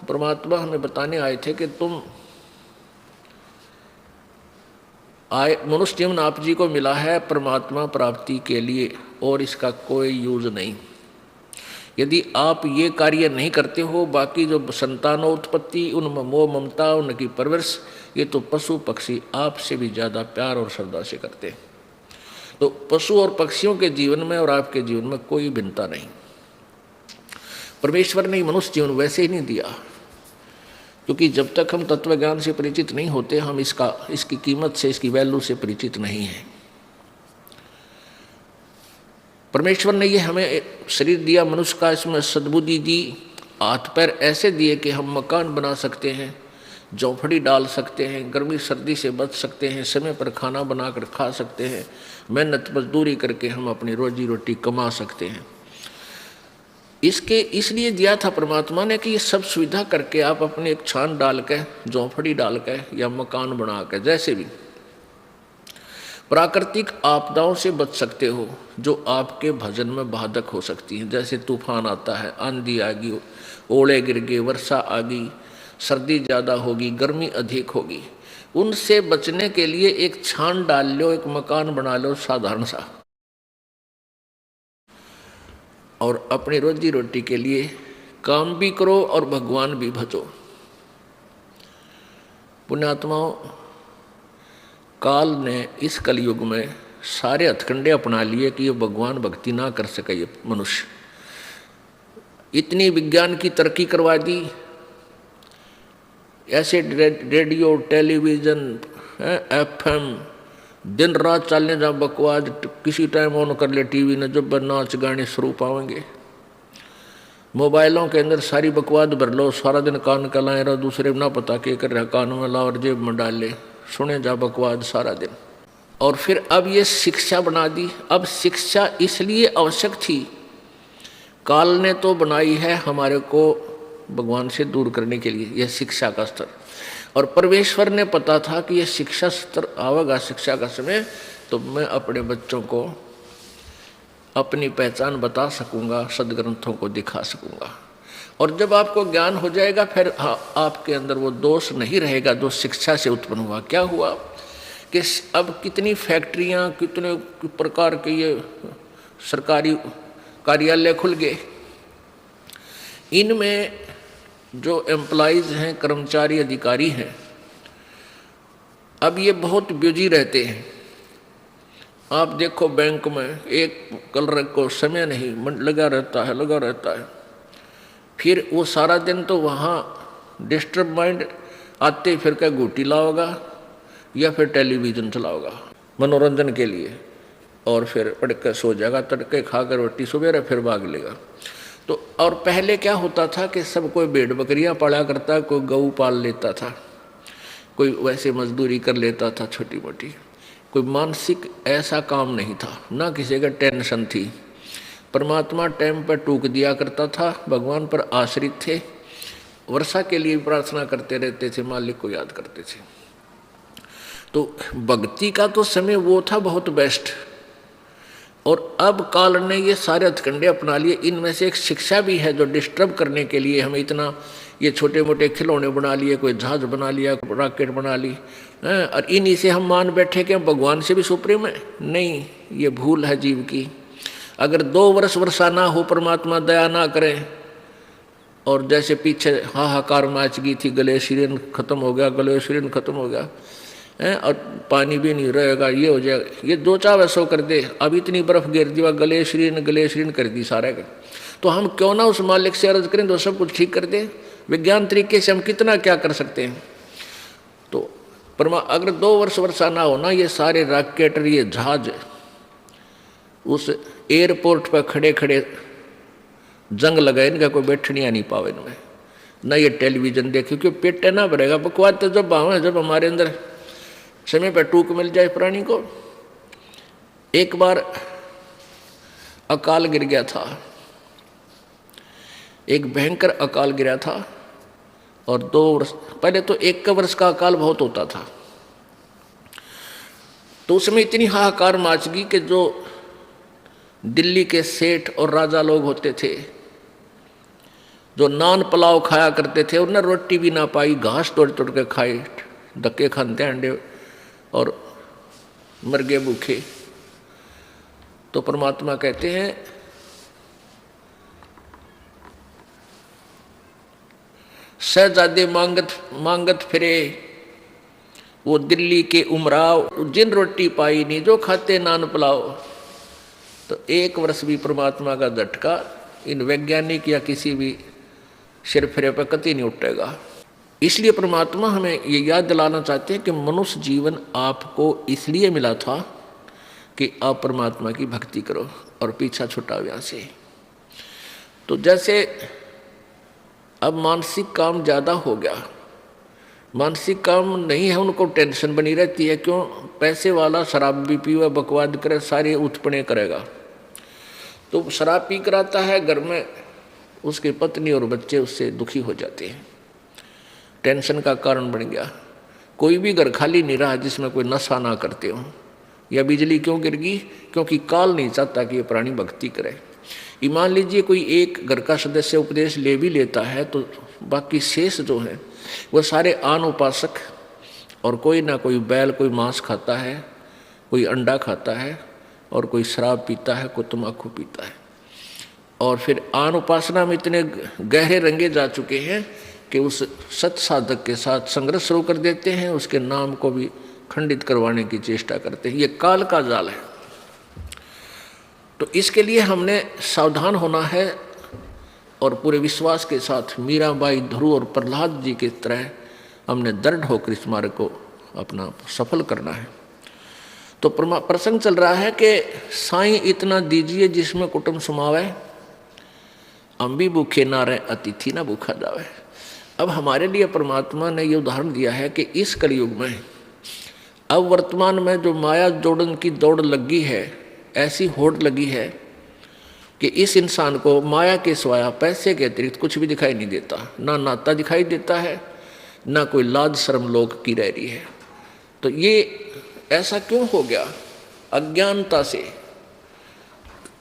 परमात्मा हमें बताने आए थे कि तुम आए, मनुष्य जीवन आप जी को मिला है परमात्मा प्राप्ति के लिए और इसका कोई यूज नहीं। यदि आप ये कार्य नहीं करते हो, बाकी जो संतानोत्पत्ति, उनमें मोह ममता, उनकी परवरिश, ये तो पशु पक्षी आपसे भी ज़्यादा प्यार और श्रद्धा से करते हैं। तो पशु और पक्षियों के जीवन में और आपके जीवन में कोई भिन्नता नहीं। परमेश्वर ने मनुष्य जीवन वैसे ही नहीं दिया, क्योंकि जब तक हम तत्व ज्ञान से परिचित नहीं होते, हम इसकी कीमत से, इसकी वैल्यू से परिचित नहीं हैं। परमेश्वर ने ये हमें शरीर दिया मनुष्य का, इसमें सद्बुद्धि दी, हाथ पैर ऐसे दिए कि हम मकान बना सकते हैं, झोंपड़ी डाल सकते हैं, गर्मी सर्दी से बच सकते हैं, समय पर खाना बनाकर खा सकते हैं, मेहनत मजदूरी करके हम अपनी रोजी रोटी कमा सकते हैं। इसके इसलिए दिया था परमात्मा ने कि ये सब सुविधा करके आप अपने एक छान डाल के, झोंपड़ी डाल के या मकान बना के, जैसे भी प्राकृतिक आपदाओं से बच सकते हो जो आपके भजन में बाधक हो सकती हैं। जैसे तूफान आता है, आंधी आ गई, ओले गिर गए, वर्षा आ गई, सर्दी ज़्यादा होगी, गर्मी अधिक होगी, उनसे बचने के लिए एक छान डाल लो, एक मकान बना लो साधारण सा, और अपनी रोजी रोटी के लिए काम भी करो और भगवान भी भजो। पुण्यात्माओं, काल ने इस कलयुग में सारे हथकंडे अपना लिए कि ये भगवान भक्ति ना कर सके ये मनुष्य। इतनी विज्ञान की तरक्की करवा दी, ऐसे रेडियो, टेलीविज़न, एफएम, दिन रात चलने जा बकवास, किसी टाइम ऑन कर ले टीवी ने, जब नाच गाने शुरू पाएंगे। मोबाइलों के अंदर सारी बकवास भर लो, सारा दिन कान का लाए रहो, दूसरे ना पता क्या कर रहा, कान में ला और जेब में डाल ले, सुने जा बकवास सारा दिन। और फिर अब ये शिक्षा बना दी। अब शिक्षा इसलिए आवश्यक थी, काल ने तो बनाई है हमारे को भगवान से दूर करने के लिए, यह शिक्षा का स्तर। और परमेश्वर ने पता था कि यह शिक्षा स्तर आवेगा, शिक्षा का समय, तो मैं अपने बच्चों को अपनी पहचान बता सकूंगा, सदग्रंथों को दिखा सकूंगा। और जब आपको ज्ञान हो जाएगा, फिर आपके अंदर वो दोष नहीं रहेगा जो शिक्षा से उत्पन्न हुआ। क्या हुआ कि अब कितनी फैक्ट्रियां, कितने प्रकार के ये सरकारी कार्यालय खुल गए, इनमें जो एम्प्लॉइज हैं, कर्मचारी अधिकारी हैं, अब ये बहुत बिजी रहते हैं। आप देखो बैंक में एक कलर को समय नहीं लगा रहता है। फिर वो सारा दिन तो वहाँ डिस्टर्ब माइंड आते फिर क्या घूटी लाओगा या फिर टेलीविज़न चलाओगा मनोरंजन के लिए, और फिर पढ़ कर सो जाएगा, तड़के खाकर रोटी सवेरे फिर भाग लेगा। तो और पहले क्या होता था कि सब कोई भेड़ बकरियां पाला करता, कोई गऊ पाल लेता था, कोई वैसे मजदूरी कर लेता था छोटी मोटी, कोई मानसिक ऐसा काम नहीं था, ना किसी का टेंशन थी। परमात्मा टाइम पर टूक दिया करता था, भगवान पर आश्रित थे, वर्षा के लिए प्रार्थना करते रहते थे, मालिक को याद करते थे। तो भक्ति का तो समय वो था बहुत बेस्ट। और अब काल ने ये सारे हथकंडे अपना लिए। इनमें से एक शिक्षा भी है जो डिस्टर्ब करने के लिए हमें इतना ये छोटे मोटे खिलौने बना लिए, कोई जहाज बना लिया, रॉकेट बना ली, और इन्हीं से हम मान बैठे कि हम भगवान से भी सुप्रीम है। नहीं, ये भूल है जीव की। अगर 2 वर्ष वर्षा ना हो, परमात्मा दया ना करें, और जैसे पीछे हाहाकार मच गई थी, ग्लेशियन खत्म हो गया, ग्लेशियन खत्म हो गया, और पानी भी नहीं रहेगा, ये हो जाएगा, ये 2 चाव ऐसा कर दे, अब इतनी बर्फ गिर दी, ग्लेशियन कर दी सारे का। तो हम क्यों ना उस मालिक से अर्ज करें तो सब कुछ ठीक कर दे। विज्ञान तरीके से हम कितना क्या कर सकते हैं। तो अगर 2 वर्ष वर्षा ना होना, ये सारे रॉकेट, ये जहाज उस एयरपोर्ट पर खड़े खड़े जंग लगाए, इनका कोई बैठने नहीं पावे इनमें, ना ये टेलीविज़न देखे, क्योंकि पेट ना भरेगा। बकवास तो जब भाव, जब हमारे अंदर समय पर टूक मिल जाए प्राणी को। एक बार अकाल गिर गया था, एक भयंकर अकाल गिरा था, और 2 वर्ष पहले तो 1 वर्ष का अकाल बहुत होता था। तो उसमें इतनी हाहाकार मच गई कि जो दिल्ली के सेठ और राजा लोग होते थे, जो नान पुलाव खाया करते थे उन्हें रोटी भी ना पाई, घास तोड़ तोड़ के खाए, धक्के खाते अंडे और मर गए भूखे। तो परमात्मा कहते हैं शहजादे मांगत फिरे वो दिल्ली के उमराव, जिन रोटी पाई नहीं जो खाते नान पुलाव। तो एक वर्ष भी परमात्मा का झटका इन वैज्ञानिक या किसी भी सिर फिरे पर कतई नहीं उठेगा। इसलिए परमात्मा हमें ये याद दिलाना चाहते हैं कि मनुष्य जीवन आपको इसलिए मिला था कि आप परमात्मा की भक्ति करो और पीछा छुटाओ यहाँ से। तो जैसे अब मानसिक काम ज़्यादा हो गया, मानसिक काम नहीं है, उनको टेंशन बनी रहती है। क्यों? पैसे वाला शराब भी पीवे, बकवाद करे, सारे उत्पन्न करेगा। तो शराब पी कर आता है घर में, उसकी पत्नी और बच्चे उससे दुखी हो जाते हैं, टेंशन का कारण बन गया। कोई भी घर खाली नहीं रहा जिसमें कोई नशा ना करते हो। या बिजली क्यों गिर गई? क्योंकि काल नहीं चाहता कि ये प्राणी भक्ति करे। ईमान लीजिए कोई एक घर का सदस्य उपदेश ले भी लेता है तो बाकी शेष जो है वो सारे आन उपासक, और कोई ना कोई बैल, कोई मांस खाता है, कोई अंडा खाता है, और कोई शराब पीता है, कोई तम्बाकू पीता है। और फिर आन उपासना में इतने गहरे रंगे जा चुके हैं कि उस सत साधक के साथ संघर्ष शुरू कर देते हैं, उसके नाम को भी खंडित करवाने की चेष्टा करते हैं। ये काल का जाल है। तो इसके लिए हमने सावधान होना है और पूरे विश्वास के साथ मीराबाई, ध्रुव और प्रहलाद जी की तरह हमने दृढ़ होकर इस मार्ग को अपना सफल करना है। तो प्रसंग चल रहा है कि साईं इतना दीजिए जिसमें कुटुंब समावे, हम भी भूखे ना रहे, अतिथि ना भूखा जावे। अब हमारे लिए परमात्मा ने ये उदाहरण दिया है कि इस कलयुग में अब वर्तमान में जो माया जोड़न की दौड़ लगी है, ऐसी होड़ लगी है कि इस इंसान को माया के सिवाय पैसे के अतिरिक्त कुछ भी दिखाई नहीं देता। ना नाता दिखाई देता है, ना कोई लाज शर्म लोग की रह रही है। तो ये ऐसा क्यों हो गया? अज्ञानता से।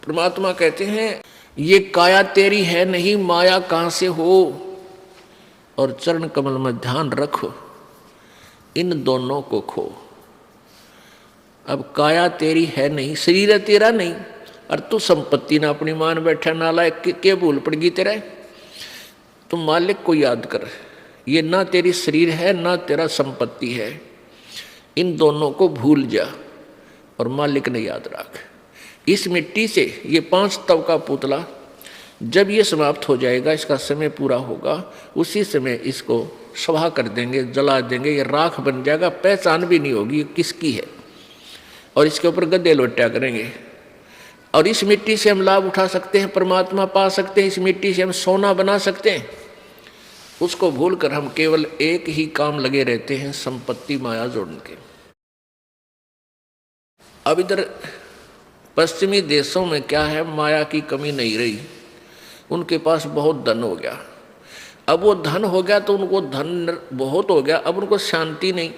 परमात्मा कहते हैं ये काया तेरी है नहीं, माया कहाँ से हो, और चरण कमल में ध्यान रखो, इन दोनों को खो। अब काया तेरी है नहीं, शरीर है तेरा नहीं, और तू संपत्ति ना अपनी मान बैठा, नालायक के भूल पड़ गई तेरे। तुम मालिक को याद कर, ये ना तेरी शरीर है ना तेरा संपत्ति है, इन दोनों को भूल जा और मालिक ने याद रख। इस मिट्टी से ये 5 तव का पुतला जब ये समाप्त हो जाएगा, इसका समय पूरा होगा, उसी समय इसको सभा कर देंगे, जला देंगे, ये राख बन जाएगा, पहचान भी नहीं होगी किसकी है, और इसके ऊपर गद्दे लोटा करेंगे। और इस मिट्टी से हम लाभ उठा सकते हैं, परमात्मा पा सकते हैं, इस मिट्टी से हम सोना बना सकते हैं। उसको भूलकर हम केवल एक ही काम लगे रहते हैं, संपत्ति माया जोड़ने के। अब इधर पश्चिमी देशों में क्या है, माया की कमी नहीं रही, उनके पास बहुत धन हो गया। अब वो धन हो गया तो उनको धन बहुत हो गया, अब उनको शांति नहीं।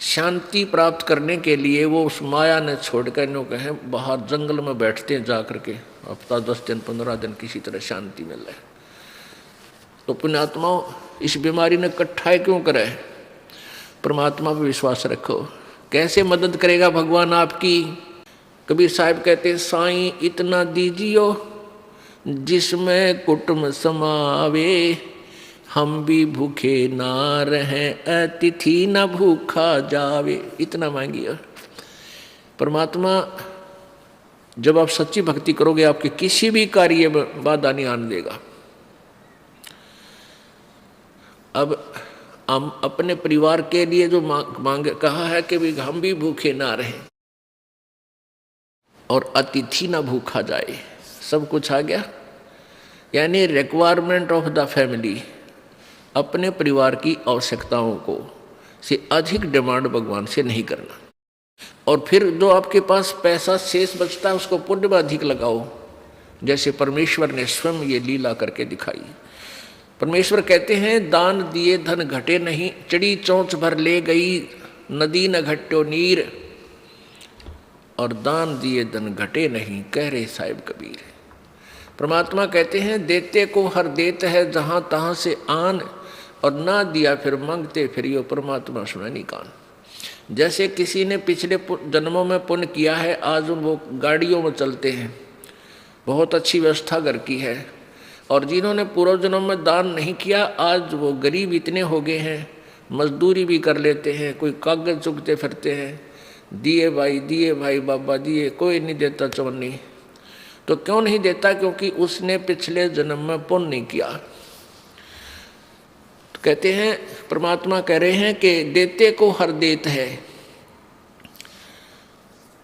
शांति प्राप्त करने के लिए वो उस माया ने छोड़कर इन्हों कहें बाहर जंगल में बैठते हैं जा करके, हफ्ता 10 दिन 15 दिन किसी तरह शांति मिल रहा है। तो पुण्यात्माओं, इस बीमारी ने कट्ठाई क्यों करे? परमात्मा पर विश्वास रखो, कैसे मदद करेगा भगवान आपकी। कबीर साहब कहते हैं साईं इतना दीजियो जिसमें कुटुंब समावे, हम भी भूखे ना रहें, अतिथि न भूखा जावे। इतना मांगिए। परमात्मा जब आप सच्ची भक्ति करोगे, आपके किसी भी कार्य में बाधा नहीं आने देगा। अब हम अपने परिवार के लिए जो मांग कहा है कि भी हम भी भूखे ना रहें और अतिथि ना भूखा जाए, सब कुछ आ गया। यानी रिक्वायरमेंट ऑफ द फैमिली, अपने परिवार की आवश्यकताओं को से अधिक डिमांड भगवान से नहीं करना। और फिर जो आपके पास पैसा शेष बचता है उसको पुण्य में अधिक लगाओ, जैसे परमेश्वर ने स्वयं ये लीला करके दिखाई। परमेश्वर कहते हैं दान दिए धन घटे नहीं, चढ़ी चोंच भर ले गई नदी न घट्यो नीर, और दान दिए धन घटे नहीं, कह रहे साहिब कबीर। परमात्मा कहते हैं देते को हर देत है जहाँ तहाँ से आन, और ना दिया फिर मांगते फिर यो परमात्मा सुने नहीं कान। जैसे किसी ने पिछले जन्मों में पुण्य किया है, आज वो गाड़ियों में चलते हैं, बहुत अच्छी व्यवस्था घर की है, और जिन्होंने पूर्व जन्म में दान नहीं किया आज वो गरीब इतने हो गए हैं, मजदूरी भी कर लेते हैं, कोई कागज चुगते फिरते हैं, दिए भाई बाबा दिए, कोई नहीं देता चवन्नी। तो क्यों नहीं देता? क्योंकि उसने पिछले जन्म में पुण्य नहीं किया। तो कहते हैं, परमात्मा कह रहे हैं कि देते को हर देत है।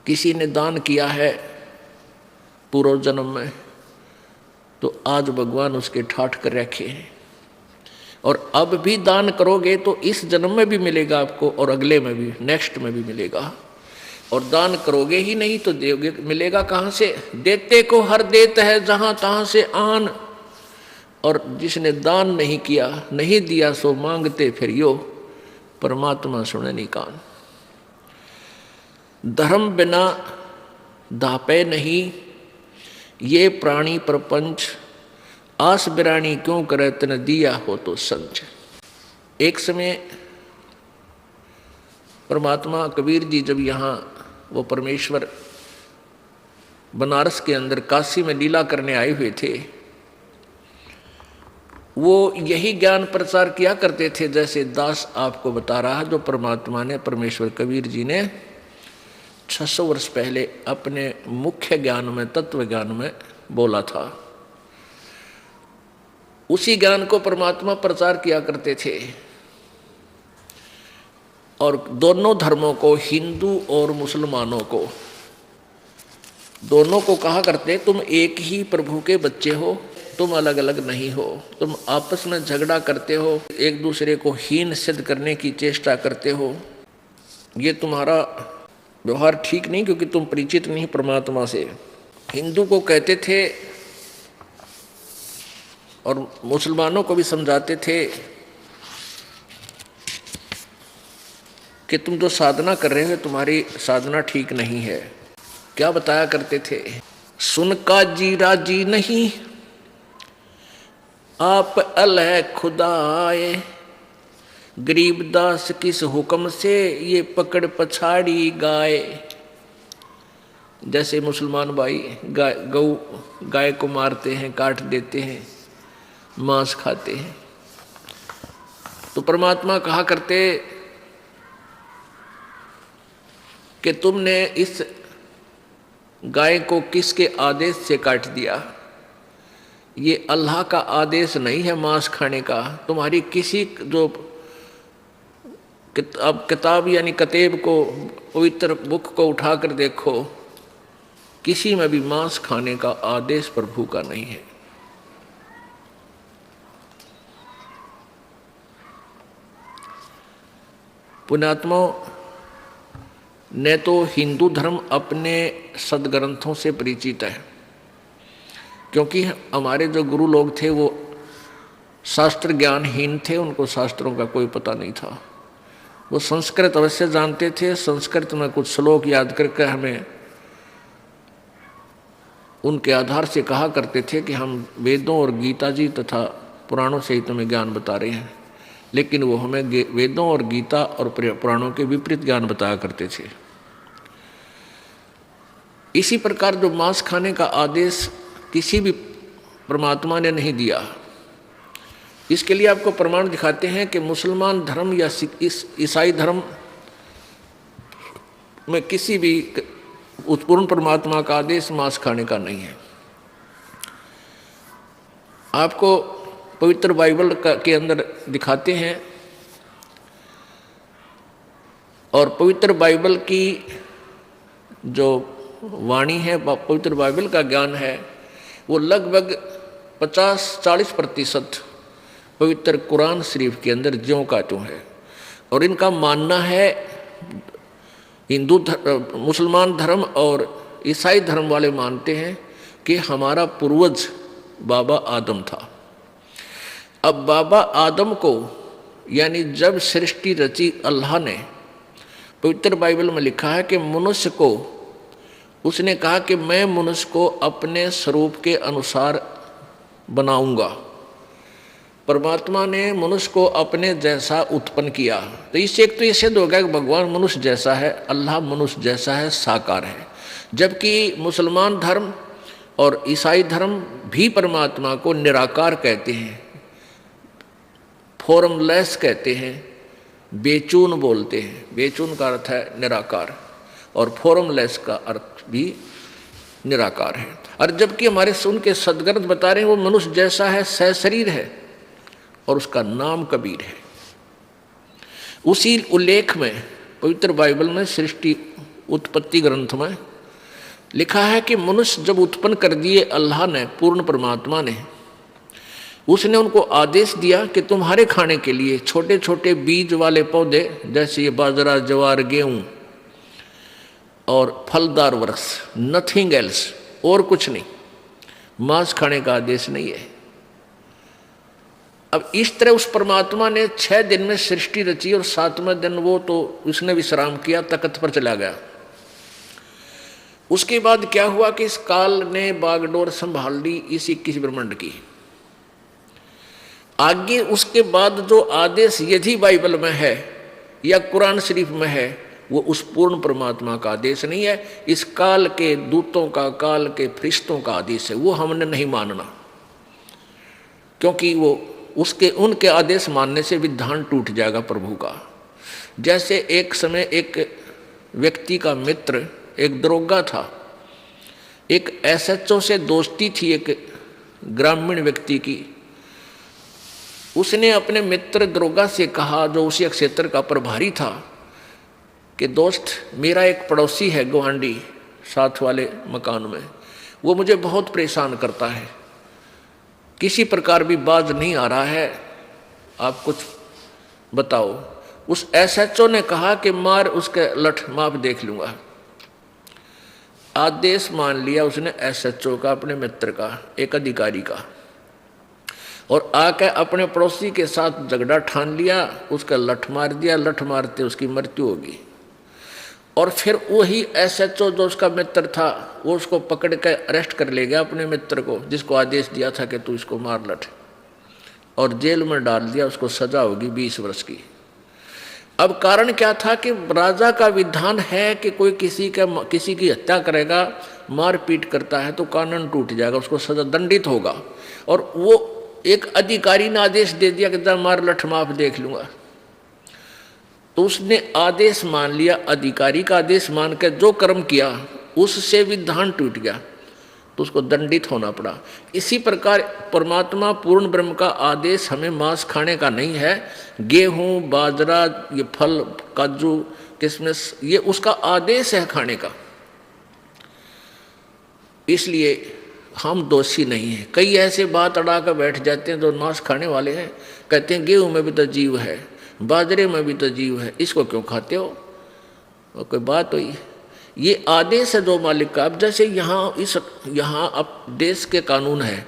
किसी ने दान किया है पूर्व जन्म में, तो आज भगवान उसके ठाठ कर रखे हैं, और अब भी दान करोगे तो इस जन्म में भी मिलेगा आपको, और अगले में भी, नेक्स्ट में भी मिलेगा। और दान करोगे ही नहीं तो दोगे, मिलेगा कहाँ से? देते को हर देत है जहाँ तहाँ से आन, और जिसने दान नहीं किया, नहीं दिया, सो मांगते फिर यो परमात्मा सुने नहीं कान। धर्म बिना दापे नहीं, ये प्राणी प्रपंच, आस बिरानी क्यों करे तन दिया हो तो संच। एक समय परमात्मा कबीर जी जब यहाँ वो परमेश्वर बनारस के अंदर काशी में लीला करने आए हुए थे, वो यही ज्ञान प्रचार किया करते थे जैसे दास आपको बता रहा, जो परमात्मा ने, परमेश्वर कबीर जी ने 600 वर्ष पहले अपने मुख्य ज्ञान में, तत्व ज्ञान में बोला था। उसी ज्ञान को परमात्मा प्रचार किया करते थे, और दोनों धर्मों को, हिंदू और मुसलमानों को, दोनों को कहा करते, तुम एक ही प्रभु के बच्चे हो, तुम अलग अलग नहीं हो। तुम आपस में झगड़ा करते हो, एक दूसरे को हीन सिद्ध करने की चेष्टा करते हो, ये तुम्हारा व्यवहार ठीक नहीं, क्योंकि तुम परिचित नहीं परमात्मा से। हिंदू को कहते थे और मुसलमानों को भी समझाते थे कि तुम जो साधना कर रहे हो, तुम्हारी साधना ठीक नहीं है। क्या बताया करते थे? सुन का जी राजी नहीं, आप अलह खुदा आए, गरीबदास किस हुक्म से ये पकड़ पछाड़ी गाय। जैसे मुसलमान भाई गाय को मारते हैं, काट देते हैं, मांस खाते हैं, तो परमात्मा कहा करते कि तुमने इस गाय को किसके आदेश से काट दिया? ये अल्लाह का आदेश नहीं है मांस खाने का। तुम्हारी किसी जो किताब यानी कतेब को, पवित्र बुक को उठाकर देखो, किसी में भी मांस खाने का आदेश प्रभु का नहीं है। पुण्यात्मा ने तो हिंदू धर्म अपने सदग्रंथों से परिचित है, क्योंकि हमारे जो गुरु लोग थे वो शास्त्र ज्ञानहीन थे, उनको शास्त्रों का कोई पता नहीं था। वो संस्कृत अवश्य जानते थे, संस्कृत में कुछ श्लोक याद करके हमें उनके आधार से कहा करते थे कि हम वेदों और गीता जी तथा पुराणों से ही तुम्हें ज्ञान बता रहे हैं, लेकिन वो हमें वेदों और गीता और पुराणों के विपरीत ज्ञान बताया करते थे। इसी प्रकार जो मांस खाने का आदेश किसी भी परमात्मा ने नहीं दिया, इसके लिए आपको प्रमाण दिखाते हैं कि मुसलमान धर्म या ईसाई धर्म में किसी भी उत्पूर्ण परमात्मा का आदेश मांस खाने का नहीं है। आपको पवित्र बाइबल के अंदर दिखाते हैं, और पवित्र बाइबल की जो वाणी है, पवित्र बाइबल का ज्ञान है, वो लगभग 50-40% पवित्र कुरान शरीफ के अंदर ज्यों का त्यों है। और इनका मानना है, हिंदू मुसलमान धर्म और ईसाई धर्म वाले मानते हैं कि हमारा पूर्वज बाबा आदम था। अब बाबा आदम को, यानी जब सृष्टि रची अल्लाह ने, पवित्र बाइबल में लिखा है कि मनुष्य को उसने कहा कि मैं मनुष्य को अपने स्वरूप के अनुसार बनाऊंगा। परमात्मा ने मनुष्य को अपने जैसा उत्पन्न किया। तो इससे एक तो ये सिद्ध हो गया कि भगवान मनुष्य जैसा है, अल्लाह मनुष्य जैसा है, साकार है। जबकि मुसलमान धर्म और ईसाई धर्म भी परमात्मा को निराकार कहते हैं, फॉर्मलेस कहते हैं, बेचून बोलते हैं। बेचून का अर्थ है निराकार और फॉर्मलेस का अर्थ भी निराकार है। और जबकि हमारे उनके सदग्रंथ बता रहे हैं वो मनुष्य जैसा है, सशरीर है और उसका नाम कबीर है। उसी उल्लेख में पवित्र बाइबल में सृष्टि उत्पत्ति ग्रंथ में लिखा है कि मनुष्य जब उत्पन्न कर दिए अल्लाह ने, पूर्ण परमात्मा ने, उसने उनको आदेश दिया कि तुम्हारे खाने के लिए छोटे छोटे बीज वाले पौधे जैसे ये बाजरा, ज्वार, गेहूं और फलदार वृक्ष, नथिंग एल्स, और कुछ नहीं, मांस खाने का आदेश नहीं है। अब इस तरह उस परमात्मा ने 6 दिन में सृष्टि रची और 7वें दिन वो तो उसने विश्राम किया, तख्त पर चला गया। उसके बाद क्या हुआ कि इस काल ने बागडोर संभाल ली इस 21 ब्रह्मांड की। आगे उसके बाद जो आदेश यदि बाइबल में है या कुरान शरीफ में है वो उस पूर्ण परमात्मा का आदेश नहीं है, इस काल के दूतों का, काल के फरिश्तों का आदेश है। वो हमने नहीं मानना, क्योंकि वो उसके उनके आदेश मानने से विधान टूट जाएगा प्रभु का। जैसे एक समय एक व्यक्ति का मित्र एक दरोगा था, एक एसएचओ से दोस्ती थी एक ग्रामीण व्यक्ति की। उसने अपने मित्र दरोगा से कहा, जो उसी क्षेत्र का प्रभारी था, कि दोस्त मेरा एक पड़ोसी है गुवांडी साथ वाले मकान में, वो मुझे बहुत परेशान करता है, किसी प्रकार भी बाज नहीं आ रहा है, आप कुछ बताओ। उस एसएचओ ने कहा कि मार उसके लठ, माप देख लूँगा। आदेश मान लिया उसने एसएचओ का, अपने मित्र का, एक अधिकारी का, और आकर अपने पड़ोसी के साथ झगड़ा ठान लिया, उसका लठ मार दिया। लठ मारते उसकी मृत्यु होगी। और फिर वही एसएचओ जो उसका मित्र था वो उसको पकड़ कर अरेस्ट कर ले गया, अपने मित्र को जिसको आदेश दिया था कि तू इसको मार लठ, और जेल में डाल दिया। उसको सजा होगी 20 वर्ष की। अब कारण क्या था कि राजा का विधान है कि कोई किसी की हत्या करेगा, मारपीट करता है तो कानून टूट जाएगा, उसको सजा, दंडित होगा। और वो एक अधिकारी ने आदेश दे दिया कि जा मार लठ, माफ देख लूंगा। तो उसने आदेश मान लिया, अधिकारी का आदेश मान कर जो कर्म किया उससे विधान टूट गया, तो उसको दंडित होना पड़ा। इसी प्रकार परमात्मा पूर्ण ब्रह्म का आदेश हमें मांस खाने का नहीं है। गेहूं, बाजरा, ये फल, काजू, किशमिश, ये उसका आदेश है खाने का। इसलिए हम दोषी नहीं हैं। कई ऐसे बात अड़ा कर बैठ जाते हैं जो मांस खाने वाले हैं, कहते हैं गेहूं में भी तो जीव है, बाजरे में भी तो जीव है, इसको क्यों खाते हो? और कोई बात हुई? ये आदेश है जो मालिक का। अब जैसे यहाँ अब देश के कानून है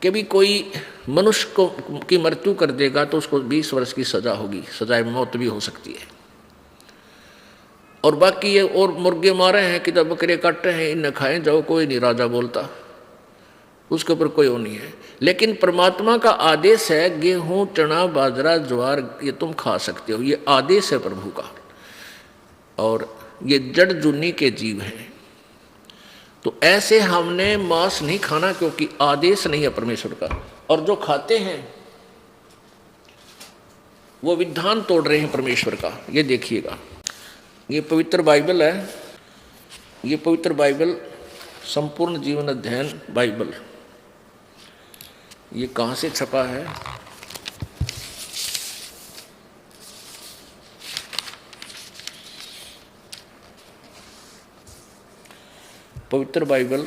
कि भी कोई मनुष्य को की मृत्यु कर देगा तो उसको 20 वर्ष की सजा होगी, सजाए मौत भी हो सकती है। और बाकी ये और मुर्गे मारे हैं कि जब बकरे काट रहे हैं, इन्हें खाएं जाओ, कोई नहीं राजा बोलता, उसके ऊपर कोई वो नहीं है। लेकिन परमात्मा का आदेश है गेहूं, चना, बाजरा, ज्वार ये तुम खा सकते हो, ये आदेश है प्रभु का। और ये जड़ जुन्नी के जीव हैं, तो ऐसे हमने मांस नहीं खाना क्योंकि आदेश नहीं है परमेश्वर का। और जो खाते हैं वो विधान तोड़ रहे हैं परमेश्वर का। ये देखिएगा, ये पवित्र बाइबल है, ये पवित्र बाइबल संपूर्ण जीवन अध्ययन बाइबल, ये कहाँ से छपा है? पवित्र बाइबल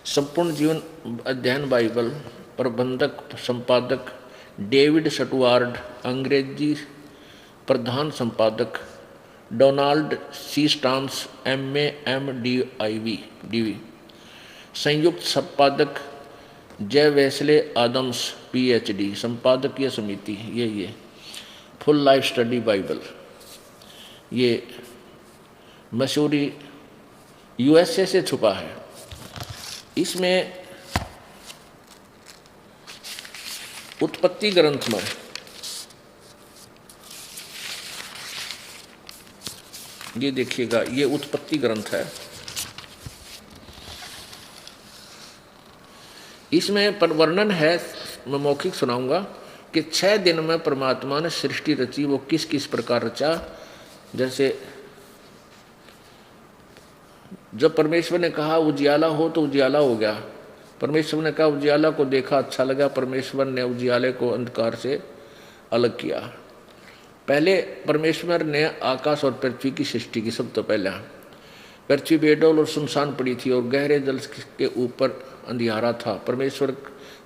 संपूर्ण जीवन अध्ययन बाइबल, प्रबंधक संपादक डेविड स्टुअर्ट, अंग्रेजी प्रधान संपादक Donald C Stamps MA MDiv, संयुक्त संपादक जय वेस्ले आदम्स PhD, संपादकीय समिति ये फुल लाइफ स्टडी बाइबल। ये मसूरी यूएसए से छुपा है। इसमें उत्पत्ति ग्रंथ में ये देखिएगा, ये उत्पत्ति ग्रंथ है। इसमें पर वर्णन है, मैं मौखिक सुनाऊंगा कि 6 दिन में परमात्मा ने सृष्टि रची। वो किस किस प्रकार रचा। जैसे जब परमेश्वर ने कहा उजियाला हो तो उजियाला हो गया। परमेश्वर ने कहा उजियाला को देखा अच्छा लगा, परमेश्वर ने उजियाले को अंधकार से अलग किया। पहले परमेश्वर ने आकाश और पृथ्वी की सृष्टि की। सब तो पहले पृथ्वी बेडौल और सुनसान पड़ी थी और गहरे जल के ऊपर अंधियारा था। परमेश्वर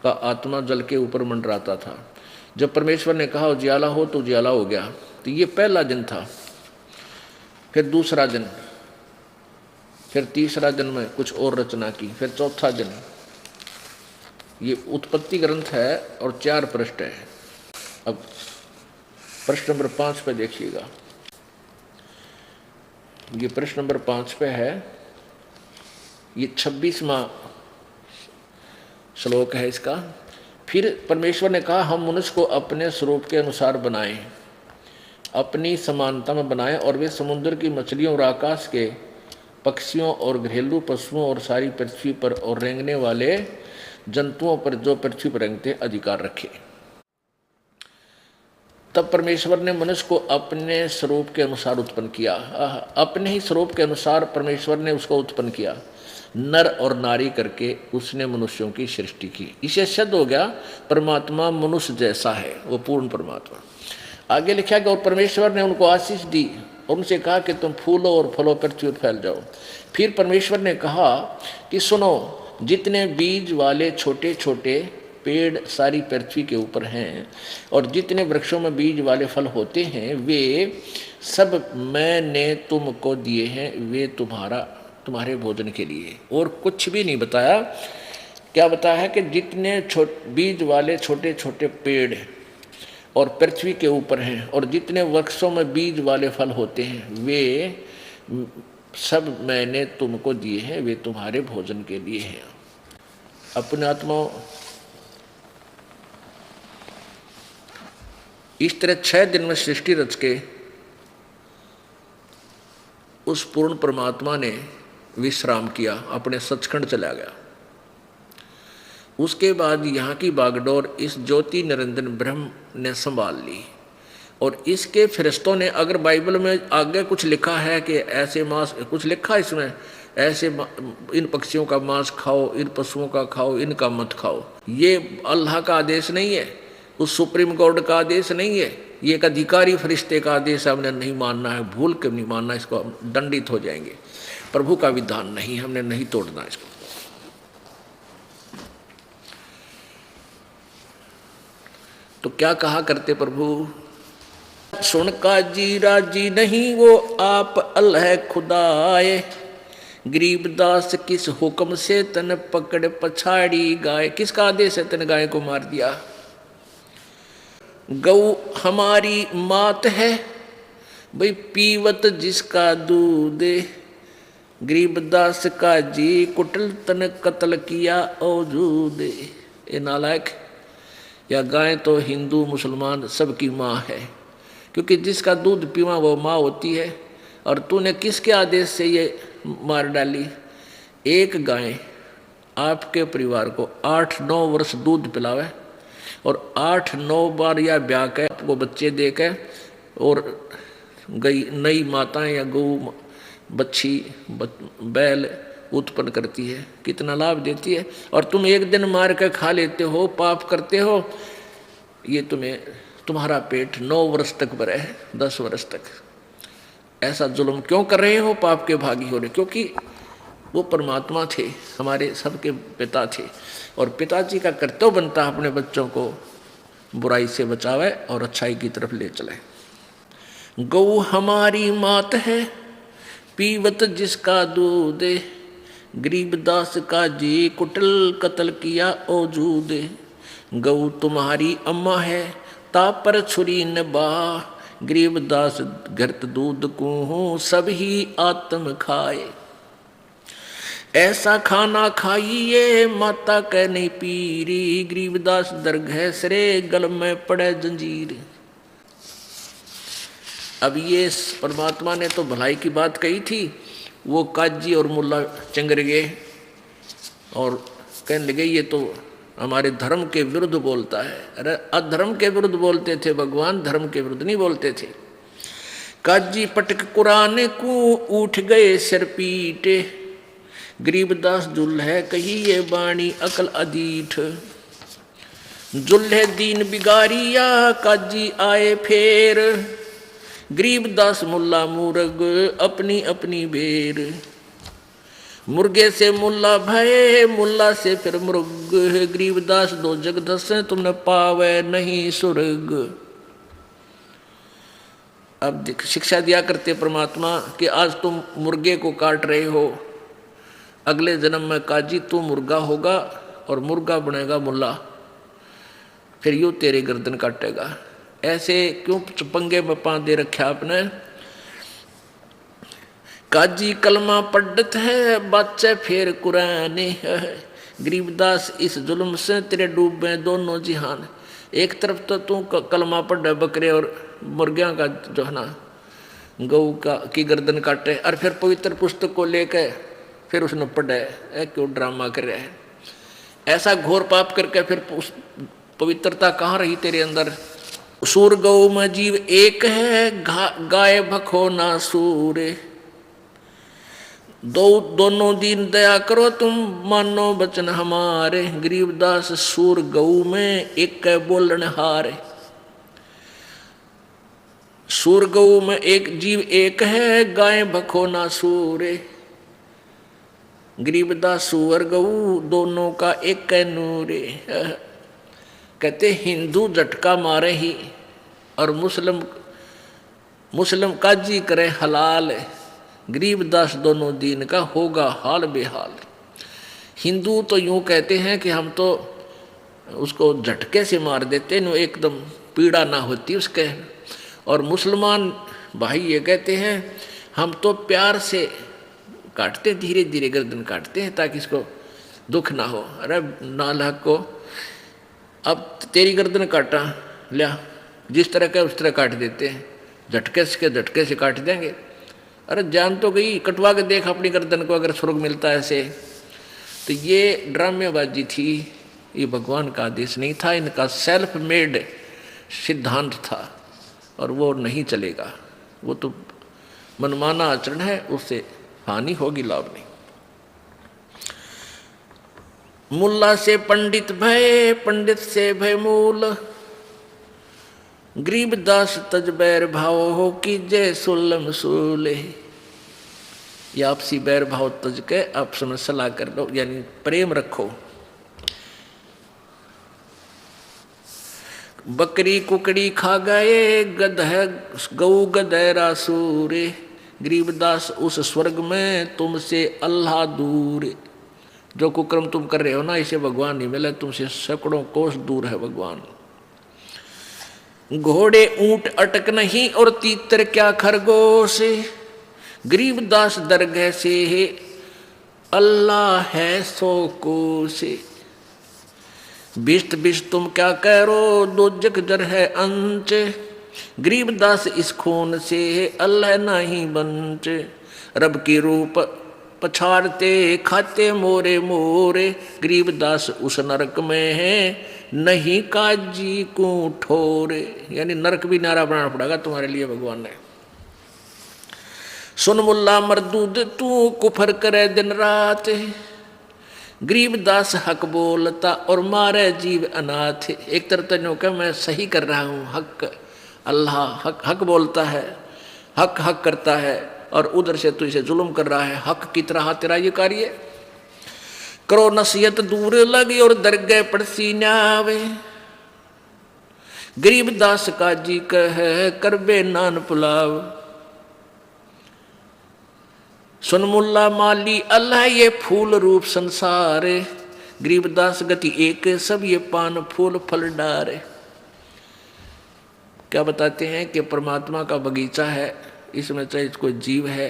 का आत्मा जल के ऊपर मंडराता था। जब परमेश्वर ने कहा उजियाला हो तो उजियाला हो गया। तो ये पहला दिन था। फिर दूसरा दिन, फिर तीसरा दिन में कुछ और रचना की, फिर चौथा दिन। ये उत्पत्ति ग्रंथ है और 4 पृष्ठ है। अब प्रश्न नंबर 5 पे देखिएगा। ये प्रश्न नंबर 5 पे है। ये 26वां श्लोक है इसका। फिर परमेश्वर ने कहा हम मनुष्य को अपने स्वरूप के अनुसार बनाएं, अपनी समानता में बनाएं, और वे समुद्र की मछलियों और आकाश के पक्षियों और घरेलू पशुओं और सारी पृथ्वी पर और रेंगने वाले जंतुओं पर जो पृथ्वी पर रेंगते अधिकार रखे। तब परमेश्वर ने मनुष्य को अपने स्वरूप के अनुसार उत्पन्न किया। अपने ही स्वरूप के अनुसार परमेश्वर ने उसको उत्पन्न किया। नर और नारी करके उसने मनुष्यों की सृष्टि की। इसे सिद्ध हो गया परमात्मा मनुष्य जैसा है, वो पूर्ण परमात्मा। आगे लिखा गया और परमेश्वर ने उनको आशीष दी और उनसे कहा कि तुम फूलो और फलो पृथ्वी पर फैल जाओ। फिर परमेश्वर ने कहा कि सुनो, जितने बीज वाले छोटे छोटे पेड़ सारी पृथ्वी के ऊपर हैं और जितने वृक्षों में बीज वाले फल होते हैं वे सब मैंने तुमको दिए हैं, वे तुम्हारे भोजन के लिए। और कुछ भी नहीं बताया। क्या बताया है कि जितने बीज वाले छोटे छोटे पेड़ और पृथ्वी के ऊपर हैं और जितने वृक्षों में बीज वाले फल होते हैं वे सब मैंने तुमको दिए हैं, वे तुम्हारे भोजन के लिए हैं। अपने आत्मा इस तरह 6 दिन में सृष्टि रच के उस पूर्ण परमात्मा ने विश्राम किया, अपने सचखंड चला गया। उसके बाद यहाँ की बागडोर इस ज्योति निरंजन ब्रह्म ने संभाल ली। और इसके फरिश्तों ने, अगर बाइबल में आगे कुछ लिखा है कि ऐसे मांस, कुछ लिखा है इसमें ऐसे इन पक्षियों का मांस खाओ, इन पशुओं का खाओ, इनका मत खाओ, ये अल्लाह का आदेश नहीं है, उस सुप्रीम कोर्ट का आदेश नहीं है, ये एक अधिकारी फरिश्ते का आदेश है। हमने नहीं मानना है, भूल के नहीं मानना, इसको हम दंडित हो जाएंगे। प्रभु का विधान नहीं, हमने नहीं तोड़ना इसको। तो क्या कहा करते प्रभु, सुन का जी राजी नहीं वो आप अल्लाह खुदाए, गरीबदास किस हुक्म से तन पकड़ पछाड़ी गाय। किसका आदेश है तन गाय को मार दिया। गौ हमारी मात है भाई पीवत जिसका दूध, गरीबदास का जी कुटल तन कत्ल किया औजूद। ये नालायक, या गाय तो हिंदू मुसलमान सबकी माँ है, क्योंकि जिसका दूध पीवा वो माँ होती है। और तूने किसके आदेश से ये मार डाली। एक गाय आपके परिवार को 8-9 वर्ष दूध पिलावे और 8-9 बार या ब्याह के आपको बच्चे दे के, और गई नई माताएं या गौ बच्ची बैल उत्पन्न करती है, कितना लाभ देती है। और तुम एक दिन मार कर खा लेते हो, पाप करते हो। ये तुम्हारा पेट 9 वर्ष तक भरा है, 10 वर्ष तक। ऐसा जुल्म क्यों कर रहे हो, पाप के भागी हो रहे। क्योंकि वो परमात्मा थे, हमारे सबके पिता थे, और पिताजी का कर्तव्य बनता है अपने बच्चों को बुराई से बचावे और अच्छाई की तरफ ले चले। गौ हमारी मात है पीवत जिसका दूध, गरीबदास का जी कुटल कत्ल किया औजूद। गौ तुम्हारी अम्मा है तापर छुरी न बा, गरीबदास घृत दूध को सब ही आत्म खाए। ऐसा खाना खाइए माता कह नहीं पीरी, गरीबदास दरगह सरे गल में पड़े जंजीर। अब ये परमात्मा ने तो भलाई की बात कही थी, वो काजी और मुल्ला चंगर गए और कहने लगे ये तो हमारे धर्म के विरुद्ध बोलता है। अरे अधर्म के विरुद्ध बोलते थे भगवान, धर्म के विरुद्ध नहीं बोलते थे। काजी पटक कुरान को उठ गए सिर पीटे, गरीबदास जुल्हे कही ये बाणी अकल अदीठ। जुल्हे दीन बिगारिया काजी आए फेर, गरीबदास मुल्ला मूरग अपनी अपनी बेर। मुर्गे से मुल्ला भय, मुल्ला से फिर मुर्ग, गरीबदास दो जग दस तुमने पावे नहीं सुर्ग। अब शिक्षा दिया करते परमात्मा कि आज तुम मुर्गे को काट रहे हो, अगले जन्म में काजी तू मुर्गा होगा और मुर्गा बनेगा मुल्ला, फिर यूं तेरे गर्दन काटेगा। ऐसे क्यों पंगे में पा दे रखा आपने। काजी कलमा पढ़त है बच्चे फिर कुरानी है, गरीबदास इस जुल्म से तेरे डूबे दोनों जिहान। एक तरफ तो तू कलमा पढ़ बकरे और मुर्गियां का जो है ना गऊ का की गर्दन काटे, और फिर पवित्र पुस्तक को लेकर फिर उसने पढ़े, क्यों ड्रामा कर रहा है। ऐसा घोर पाप करके फिर पवित्रता कहाँ रही तेरे अंदर। सूर गऊ में जीव एक है, गाय भखो ना सूरे, दोनों दीन दया करो तुम मानो बचन हमारे, गरीबदास सूर गऊ में एक बोलन हारे। सूर गऊ में एक जीव एक है, गाय भखो ना सूरे, गरीबदास सुअर गऊ दोनों का एक नूरे। कहते हिंदू झटका मारे ही और मुस्लिम काजी करे हलाल, गरीबदास दोनों दीन का होगा हाल बेहाल। हिंदू तो यूं कहते हैं कि हम तो उसको झटके से मार देते हैं, एकदम पीड़ा ना होती उसके, और मुसलमान भाई ये कहते हैं हम तो प्यार से काटते, धीरे धीरे गर्दन काटते हैं ताकि इसको दुख ना हो। अरे नालायक को अब तेरी गर्दन काटा लिया, जिस तरह का उस तरह काट देते हैं, झटके से काट देंगे। अरे जान तो गई, कटवा के देख अपनी गर्दन को अगर स्वर्ग मिलता है ऐसे। तो ये ड्रामेबाजी थी, ये भगवान का आदेश नहीं था, इनका सेल्फ मेड सिद्धांत था और वो नहीं चलेगा। वो तो मनमाना आचरण है, उससे हानि होगी, लाभ नहीं। मुल्ला से पंडित भय, पंडित से भय मूल, गरीबदास तज बैर भाव हो कि जय सुल्लम सूले। ये आपसी बैर भाव तज के आप समझ सलाह कर लो, यानी प्रेम रखो। बकरी कुकड़ी खा गए, गधे गऊ गधेरा सूरे, गरीबदास उस स्वर्ग में तुमसे अल्लाह दूर। जो कुकर्म तुम कर रहे हो ना, इसे भगवान नहीं मिले, तुमसे सैकड़ों कोस दूर है भगवान। घोड़े ऊंट अटक नहीं और तीतर क्या खरगोश, गरीबदास दरगह से अल्लाह है सो कोश। बिस्त बिस्त तुम क्या करो, दोजक जर है अंच, गरीबदास इस खून से अल्लाह नहीं बंच। रब की रूप पछाड़ते खाते मोरे मोरे, गरीबदास उस नरक में है नहीं काजी को ठोरे। यानी नरक भी नारा बनाना पड़ेगा तुम्हारे लिए भगवान ने। सुन मुल्ला मरदूद तू कुफर करे दिन रात, गरीबदास हक बोलता और मारे जीव अनाथ। एक तरफ तो क्या मैं सही कर रहा हूँ, हक अल्लाह हक बोलता है, हक करता है, और उधर से तू इसे जुल्म कर रहा है। हक की तरह तेरा ये कार्य करो, नसीहत दूर लगी और दरगह पड़सी न्यावे, गरीबदास काजी कह करबे नान पुलाव। सुन मुल्ला माली अल्लाह ये फूल रूप संसार, गरीबदास गति एक सब ये पान फूल फल डारे। क्या बताते हैं कि परमात्मा का बगीचा है, इसमें चाहे कोई जीव है,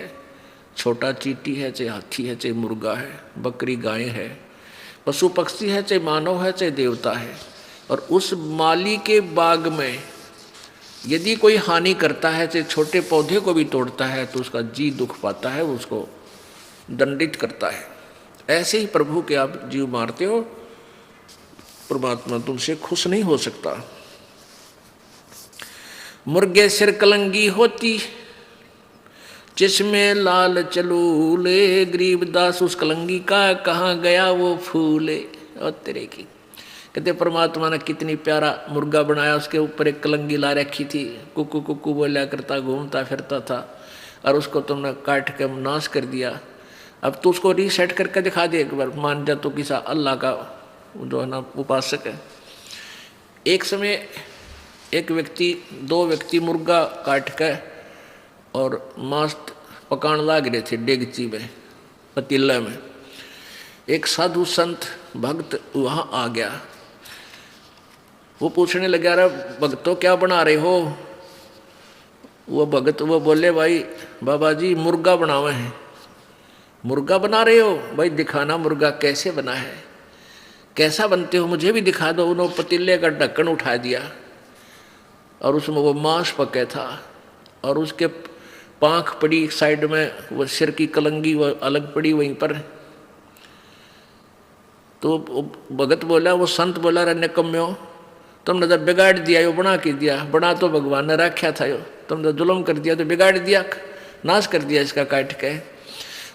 छोटा चींटी है, चाहे हाथी है, चाहे मुर्गा है, बकरी गाय है, पशु पक्षी है, चाहे मानव है, चाहे देवता है, और उस माली के बाग में यदि कोई हानि करता है, चाहे छोटे पौधे को भी तोड़ता है, तो उसका जी दुख पाता है, उसको दंडित करता है। ऐसे ही प्रभु के आप जीव मारते हो, परमात्मा तुमसे खुश नहीं हो सकता। मुर्गे सिर कलंगी होती, जिसमें लाल चलूले, गरीबदास उस कलंगी का कहाँ गया वो फूले। और तेरे की कहते परमात्मा ने कितनी प्यारा मुर्गा बनाया, उसके ऊपर एक कलंगी ला रखी थी, कुकू कुकू बोला करता घूमता फिरता था, और उसको तुमने काट के नाश कर दिया। अब तो उसको रीसेट करके दिखा दे एक बार, मान जा तो किसा अल्लाह का जो है ना उपासक है। एक समय एक व्यक्ति, दो व्यक्ति मुर्गा काट के और मांस पकाने लग रहे थे डेगची में, पतीले में। एक साधु संत भक्त वहाँ आ गया, वो पूछने लगा, रहा भक्तों क्या बना रहे हो? वो भगत वो बोले, भाई बाबा जी मुर्गा बनावे हैं। मुर्गा बना रहे हो? भाई दिखाना मुर्गा कैसे बना है, कैसा बनते हो, मुझे भी दिखा दो। उन्होंने पतीले का ढक्कन उठा दिया और उसमें वो मांस पके था, और उसके पाँख पड़ी साइड में, वो सिर की कलंगी वो अलग पड़ी वहीं पर। तो भगत बोला, वो संत बोला, रे निकम्यो, तुमने तो बिगाड़ दिया, यो बना के दिया, बना तो भगवान ने रखा था, यो तुमने जुल्म कर दिया, तो बिगाड़ दिया, नाश कर दिया इसका काट के।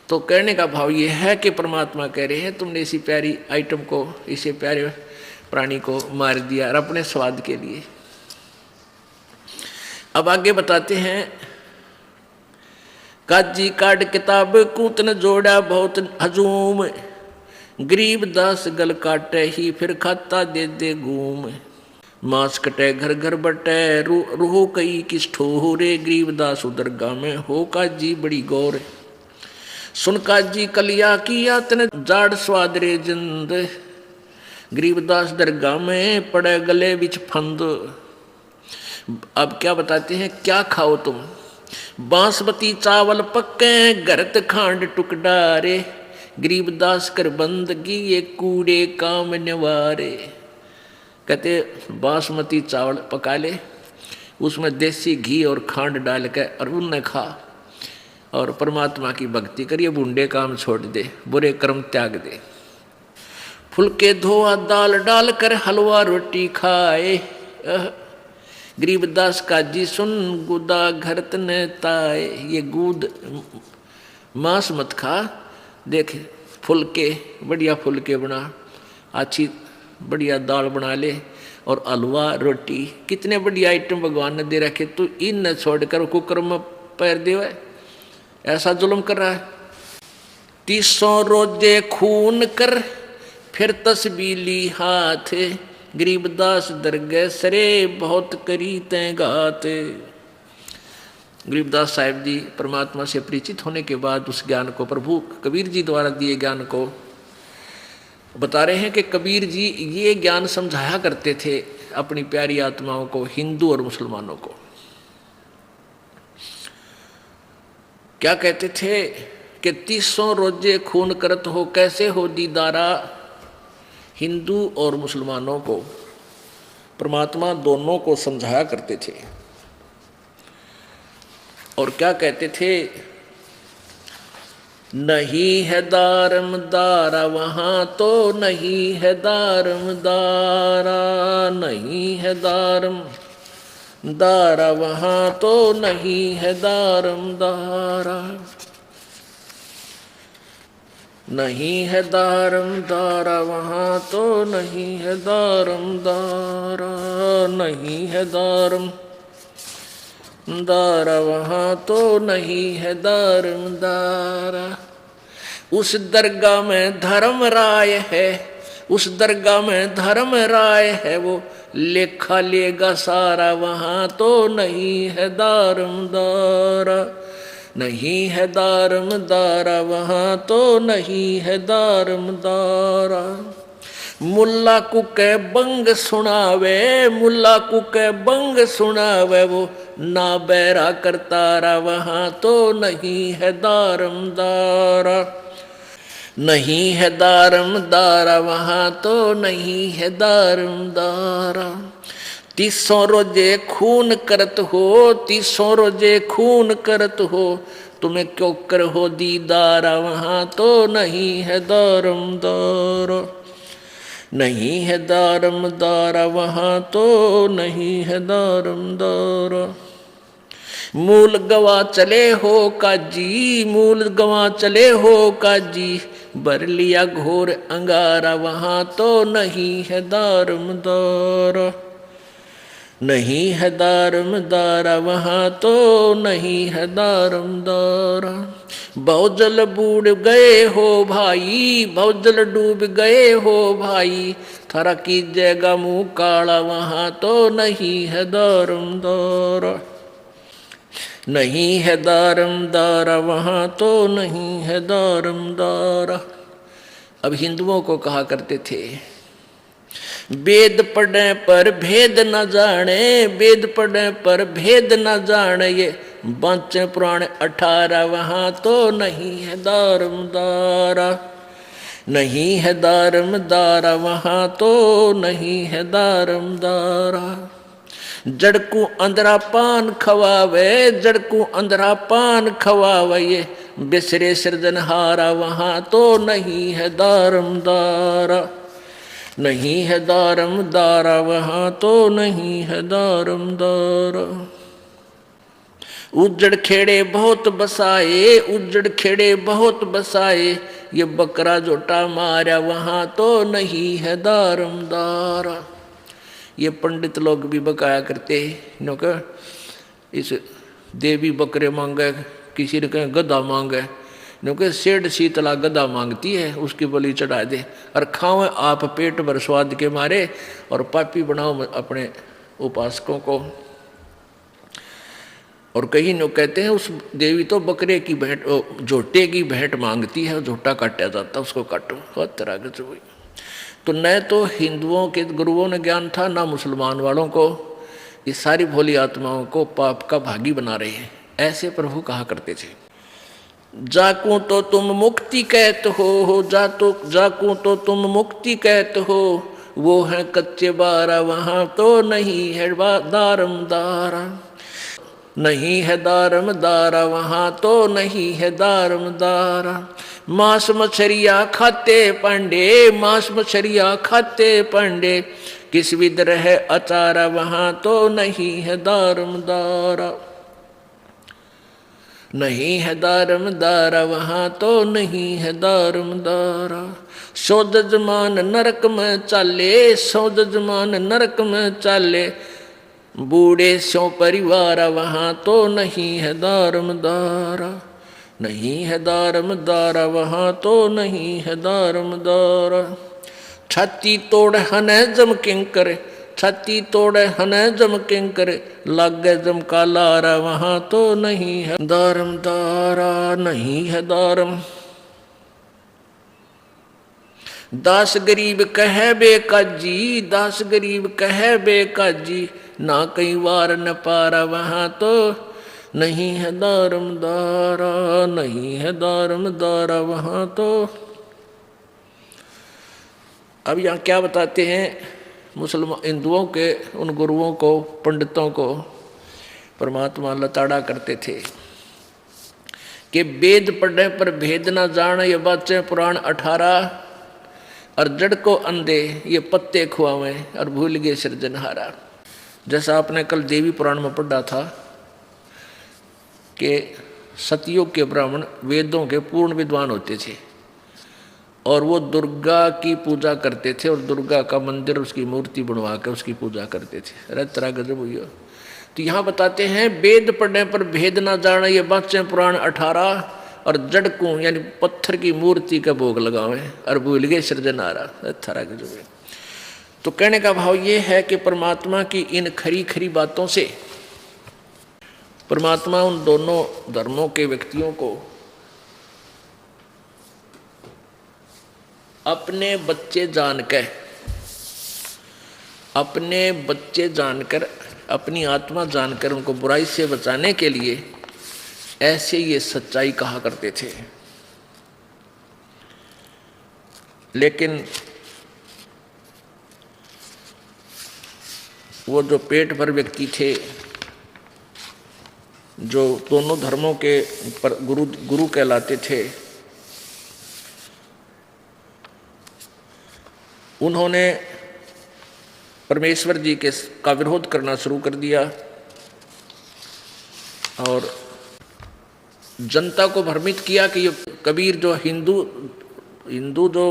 तो कहने का भाव ये है कि परमात्मा कह रहे हैं तुमने इसी प्यारी आइटम को, इसी प्यारे प्राणी को मार दिया और अपने स्वाद के लिए। अब आगे बताते हैं, काजी काट किताब कूतन जोड़ा बहुत हजूम, गरीबदास गल काटे ही फिर खाता दे दे घूम, मांस कटे घर घर बटे रूहो कई किस ठोरे, गरीबदास उदरगा में हो काजी बड़ी गौर, सुन काजी कलिया किया तने जाड़ स्वाद रे जिंद, गरीबदास दरगाह में पड़े गले बिच फंद। अब क्या बताते हैं, क्या खाओ तुम? बांसमती चावल पक्के घरत खांड टुकडारे, गरीबदास कर बंदगी ये कूड़े काम निवारे। कहते बासमती चावल पका ले, उसमें देसी घी और खांड डाल के और उन्हें खा, और परमात्मा की भक्ति करिए, बूढ़े काम छोड़ दे, बुरे कर्म त्याग दे। फुलके धोआ दाल डाल कर हलवा रोटी खाए, गरीबदास का जी सुन गुदा घर तने ताए। ये गुद मांस मत खा, देख फुलके बढ़िया फुलके बना, अच्छी बढ़िया दाल बना ले, और हलवा रोटी, कितने बढ़िया आइटम भगवान ने दे रखे, तो इन न छोड़कर कुकर में पैर देवे, ऐसा जुल्म कर रहा है। 300 रोजे खून कर फिर तस्बीली हाथ, गरीबदास दरगह सरे बहुत करी तय घात। गरीबदास साहिब जी परमात्मा से परिचित होने के बाद उस ज्ञान को, प्रभु कबीर जी द्वारा दिए ज्ञान को बता रहे हैं कि कबीर जी ये ज्ञान समझाया करते थे अपनी प्यारी आत्माओं को, हिंदू और मुसलमानों को। क्या कहते थे कि 300 रोजे खून करत हो, कैसे हो दीदारा हिंदू और मुसलमानों को। परमात्मा दोनों को समझाया करते थे। और क्या कहते थे, नहीं है दारम दारा वहां तो नहीं है दारम दारा, नहीं है दारम दारा वहां तो नहीं है दारम दारा, नहीं है दारम दारा वहां तो नहीं है दारम दारा, नहीं है दारम दारा वहां तो नहीं है दारम दारा। उस दरगाह में धर्म राय है, उस दरगाह में धर्म राय है, वो लेखा लेगा सारा, वहां तो नहीं है दारम दारा, नहीं है दारम दारा वहां तो नहीं है दारम दारा। मुल्ला को कै बंग सुनावे, मुल्ला को कै बंग सुनावे, वो ना बैरा करता रा, वहां तो नहीं है दारमदारा। नहीं है दारमदारा, वहां तो नहीं है दारमदारा। तीसों रोजे खून करत हो, तीसों रोजे खून करत हो, तुम्हें क्यों कर हो दीदारा, वहां तो नहीं है दारमदारा। नहीं है दारमदारा, वहां तो नहीं है दारमदारा। मूल गवा चले हो काजी, मूल गवा चले हो काजी, भर लिया घोर अंगारा, वहां तो नहीं है दारमदारा। नहीं है दारमदारा, वहां तो नहीं है दारमदारा। बहुजल बूढ़ गए हो भाई, बहुजल डूब गए हो भाई, थारा कीजिएगा मुंह काला, वहां तो नहीं है दारमदारा। नहीं है दारमदारा, वहां तो नहीं है दारमदारा। अब हिंदुओं को कहा करते थे, वेद पढ़ने पर भेद न जाने, वेद पढ़ने पर भेद न जाने, ये बांचे पुराण 18, वहां तो नहीं है दारमदारा। नहीं है दारमदारा, वहां तो नहीं है दारमदारा। जड़ को अंधरा पान खवावे, जड़ को अंधरा पान खवावे, ये बिसरे सृजनहारा, वहां तो नहीं है दारमदारा। नहीं है दारमदारा, वहां तो नहीं है दारमदारा। उजड़ खेड़े बहुत बसाए, उजड़ खेड़े बहुत बसाए, ये बकरा जोटा मारा, वहां तो नहीं है दारमदारा। ये पंडित लोग भी बकाया करते हैं कि इस देवी बकरे मांगे, किसी ने कहे गधा मांगे, क्योंकि सेठ शीतला गधा मांगती है, उसकी बलि चढ़ा दे और खाओ आप पेट भर स्वाद के मारे, और पापी बनाओ अपने उपासकों को। और कहीं नो कहते हैं उस देवी तो बकरे की भेंट, झोटे की भेंट मांगती है, झोटा काटा जाता, उसको काटो। बहुत तरह के हुई। तो न तो हिंदुओं के गुरुओं ने ज्ञान था, ना मुसलमान वालों को। ये सारी भोली आत्माओं को पाप का भागी बना रहे हैं, ऐसे प्रभु कहा करते थे। जाकू तो तुम मुक्ति कहते हो, जाकू तो तुम मुक्ति कहते हो, वो है कच्चे बारा, वहां तो नहीं है दारमदारा। नहीं है दारमदारा, वहां तो नहीं है दारमदारा। मांस मछरिया खाते पांडे, मांस मछरिया खाते पांडे, किस विद रहे अचारा, वहां तो नहीं है दारमदारा। नहीं है दारमदारा, वहां तो नहीं है दारमदारा। सो जजमान नरक में चाले, सो जजमान नरक में चाले, बूढ़े सो परिवार, वहां तो नहीं है दारमदारा। नहीं है दारमदारा, वहां तो नहीं है दारमदारा। छाती तोड़ हने जम किंकर, छाती तोड़े हने जम किंकर, लागे जम का लारा, वहां तो नहीं है दारमदारा। नहीं है दारम। दास गरीब कहे बेकाजी, दास गरीब कहे बेकाजी, ना कई वार न पारा, वहां तो नहीं है दारमदारा। नहीं है दारमदारा, वहां तो। अब यहाँ क्या बताते हैं मुसलमान हिंदुओं के उन गुरुओं को, पंडितों को परमात्मा लताड़ा करते थे कि वेद पढ़ने पर भेद न जान, ये बातें पुराण 18, और जड़ को अंधे ये पत्ते खुआवे, और भूल गए सृजनहारा। जैसा आपने कल देवी पुराण में पढ़ा था कि सतयुग के ब्राह्मण वेदों के पूर्ण विद्वान होते थे, और वो दुर्गा की पूजा करते थे, और दुर्गा का मंदिर, उसकी मूर्ति बनवा कर उसकी पूजा करते थे। अरे तरह गजब हुई। तो यहाँ बताते हैं वेद पढ़ने पर भेद ना जाना, ये बातें पुराण 18, और जड़ को यानी पत्थर की मूर्ति का भोग लगावे, और भूल गए सृजनहारा। तरह गजब है। तो कहने का भाव ये है कि परमात्मा की इन खरी खरी बातों से परमात्मा उन दोनों धर्मों के व्यक्तियों को अपने बच्चे जान के अपने बच्चे जानकर, अपनी आत्मा जानकर उनको बुराई से बचाने के लिए ऐसे ये सच्चाई कहा करते थे। लेकिन वो जो पेट भर व्यक्ति थे, जो दोनों धर्मों के पर गुरु कहलाते थे, उन्होंने परमेश्वर जी का विरोध करना शुरू कर दिया और जनता को भ्रमित किया कि ये कबीर जो हिंदू जो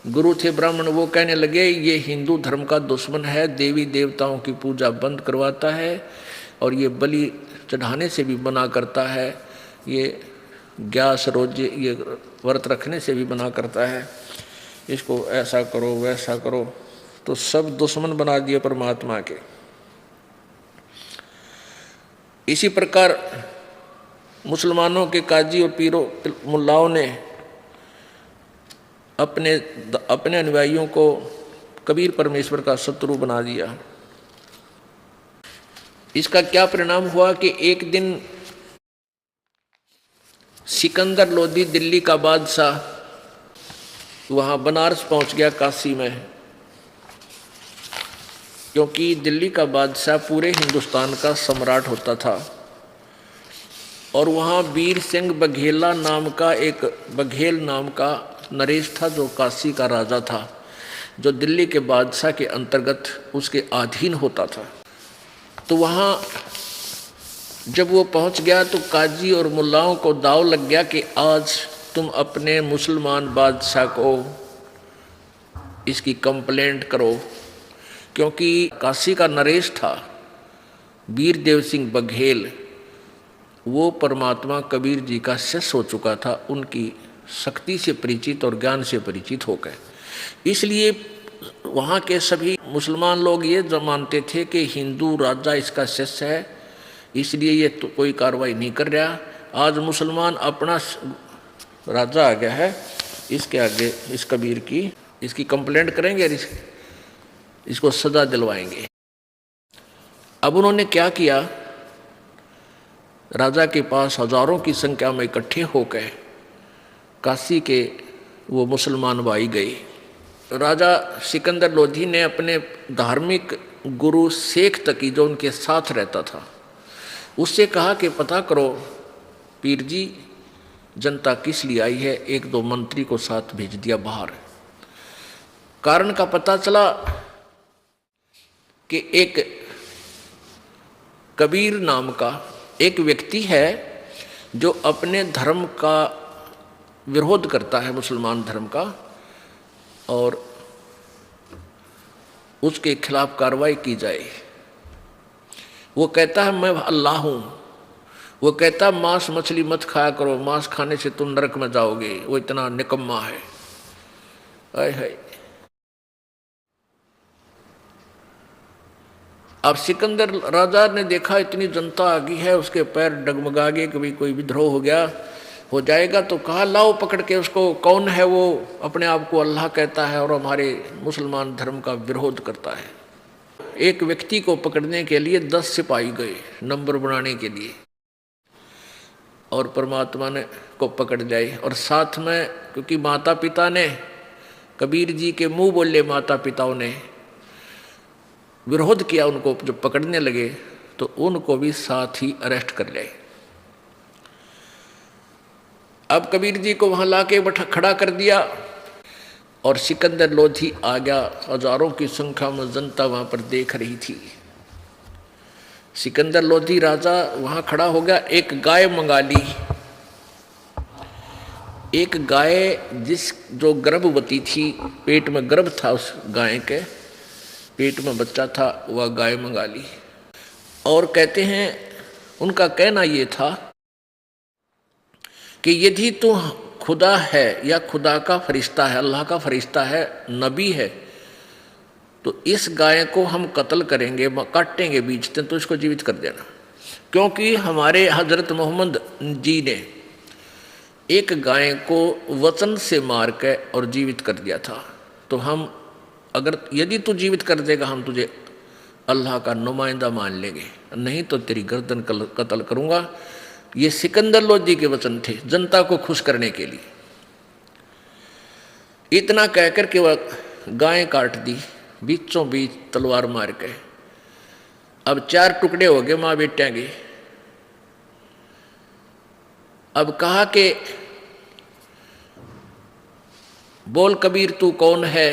गुरु थे ब्राह्मण, वो कहने लगे ये हिंदू धर्म का दुश्मन है, देवी देवताओं की पूजा बंद करवाता है और ये बलि चढ़ाने से भी मना करता है, ये ग्यास रोजे ये व्रत रखने से भी मना करता है, इसको ऐसा करो वैसा करो। तो सब दुश्मन बना दिए परमात्मा के। इसी प्रकार मुसलमानों के काजी और पीरों मुल्लाओं ने अपने अनुयायियों को कबीर परमेश्वर का शत्रु बना दिया। इसका क्या परिणाम हुआ कि एक दिन सिकंदर लोधी, दिल्ली का बादशाह, वहाँ बनारस पहुँच गया, काशी में, क्योंकि दिल्ली का बादशाह पूरे हिंदुस्तान का सम्राट होता था और वहाँ वीर सिंह बघेल नाम का नरेश था, जो काशी का राजा था, जो दिल्ली के बादशाह के अंतर्गत उसके अधीन होता था। तो वहाँ जब वो पहुँच गया तो काजी और मुल्लाओं को दाव लग गया कि आज तुम अपने मुसलमान बादशाह को इसकी कंप्लेंट करो, क्योंकि काशी का नरेश था वीरदेव सिंह बघेल, वो परमात्मा कबीर जी का शिष्य हो चुका था, उनकी शक्ति से परिचित और ज्ञान से परिचित हो गए। इसलिए वहाँ के सभी मुसलमान लोग ये जो मानते थे कि हिंदू राजा इसका शिष्य है, इसलिए ये तो कोई कार्रवाई नहीं कर रहा। आज मुसलमान अपना राजा आ गया है, इसके आगे इस कबीर की इसकी कंप्लेंट करेंगे और इसको सजा दिलवाएंगे। अब उन्होंने क्या किया, राजा के पास हजारों की संख्या में इकट्ठे होकर काशी के वो मुसलमान भाई गए। राजा सिकंदर लोधी ने अपने धार्मिक गुरु शेख तकी, जो उनके साथ रहता था, उससे कहा कि पता करो पीर जी जनता किस लिए आई है। एक दो मंत्री को साथ भेज दिया बाहर। कारण का पता चला कि एक कबीर नाम का एक व्यक्ति है जो अपने धर्म का विरोध करता है, मुसलमान धर्म का, और उसके खिलाफ कार्रवाई की जाए। वो कहता है मैं अल्लाह हूँ। वो कहता मांस मछली मत खाया करो, मांस खाने से तुम नरक में जाओगे। वो इतना निकम्मा है। आय हाय। अब सिकंदर राजा ने देखा इतनी जनता आ गई है, उसके पैर डगमगा गए कि भाई कोई विद्रोह हो जाएगा, तो कहा लाओ पकड़ के उसको। कौन है वो? अपने आप को अल्लाह कहता है और हमारे मुसलमान धर्म का विरोध करता है। एक व्यक्ति को पकड़ने के लिए 10 सिपाही गए नंबर बनाने के लिए, और परमात्मा ने को पकड़ जाए। और साथ में, क्योंकि माता पिता ने, कबीर जी के मुंह बोले माता पिताओं ने विरोध किया, उनको जब पकड़ने लगे तो उनको भी साथ ही अरेस्ट कर लिया। अब कबीर जी को वहां लाके खड़ा कर दिया और सिकंदर लोधी आ गया। हजारों की संख्या में जनता वहां पर देख रही थी। सिकंदर लोधी राजा वहां खड़ा हो गया। एक गाय मंगा ली। एक गाय जो गर्भवती थी, पेट में गर्भ था, उस गाय के पेट में बच्चा था, वह गाय मंगा ली। और कहते हैं उनका कहना ये था कि यदि तू खुदा है या खुदा का फरिश्ता है, अल्लाह का फरिश्ता है, नबी है, तो इस गाय को हम कत्ल करेंगे, काटेंगे, बीचते तो इसको जीवित कर देना। क्योंकि हमारे हजरत मोहम्मद जी ने एक गाय को वचन से मार के और जीवित कर दिया था, तो हम अगर यदि तू जीवित कर देगा हम तुझे अल्लाह का नुमाइंदा मान लेंगे, नहीं तो तेरी गर्दन कत्ल करूंगा। ये सिकंदर लोधी के वचन थे जनता को खुश करने के लिए। इतना कहकर के वह गाय काट दी बीचों बीच तलवार मार के। अब 4 टुकड़े हो गए माँ बेटिया के। अब कहा कि बोल कबीर तू कौन है,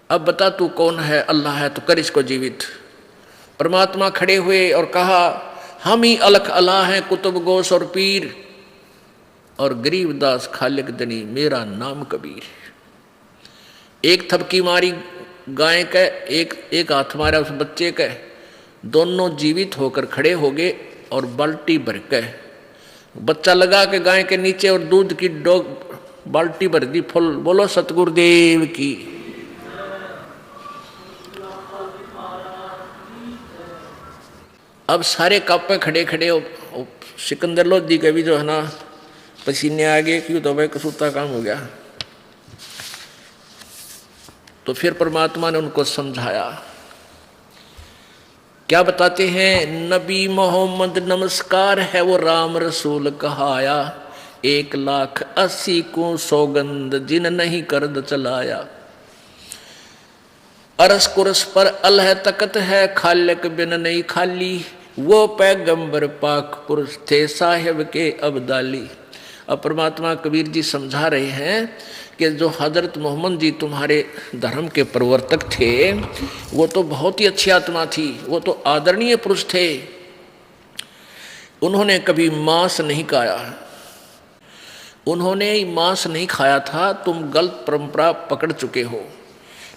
अब बता तू कौन है, अल्लाह है तो कर इसको जीवित। परमात्मा खड़े हुए और कहा हम ही अलख अल्लाह हैं कुतुब गोस और पीर, और गरीबदास खालिक दनी मेरा नाम कबीर। एक थपकी मारी गाय का, एक हाथ मारा उस बच्चे का, दोनों जीवित होकर खड़े हो गए और बाल्टी भर के बच्चा लगा के गाय के नीचे और दूध की बाल्टी भर दी फुल। बोलो सतगुरुदेव की। अब सारे कापे खड़े खड़े हो। सिकंदर लोधी के भी जो है ना पसीने आ गए, क्यों तो भाई कसूता काम हो गया। तो फिर परमात्मा ने उनको समझाया। क्या बताते हैं, नबी मोहम्मद नमस्कार है वो राम रसूल कहाया, 1,80,000 को सौगंध जिन नहीं करद चलाया। अरस कुरस पर अल्लाह तकत है खालिक बिन नहीं खाली, वो पैगंबर पाक पुरुष थे साहिब के अब्दाली। अब परमात्मा कबीर जी समझा रहे हैं कि जो हजरत मोहम्मद जी तुम्हारे धर्म के प्रवर्तक थे वो तो बहुत ही अच्छी आत्मा थी, वो तो आदरणीय पुरुष थे। उन्होंने कभी मांस नहीं खाया, उन्होंने मांस नहीं खाया था। तुम गलत परंपरा पकड़ चुके हो।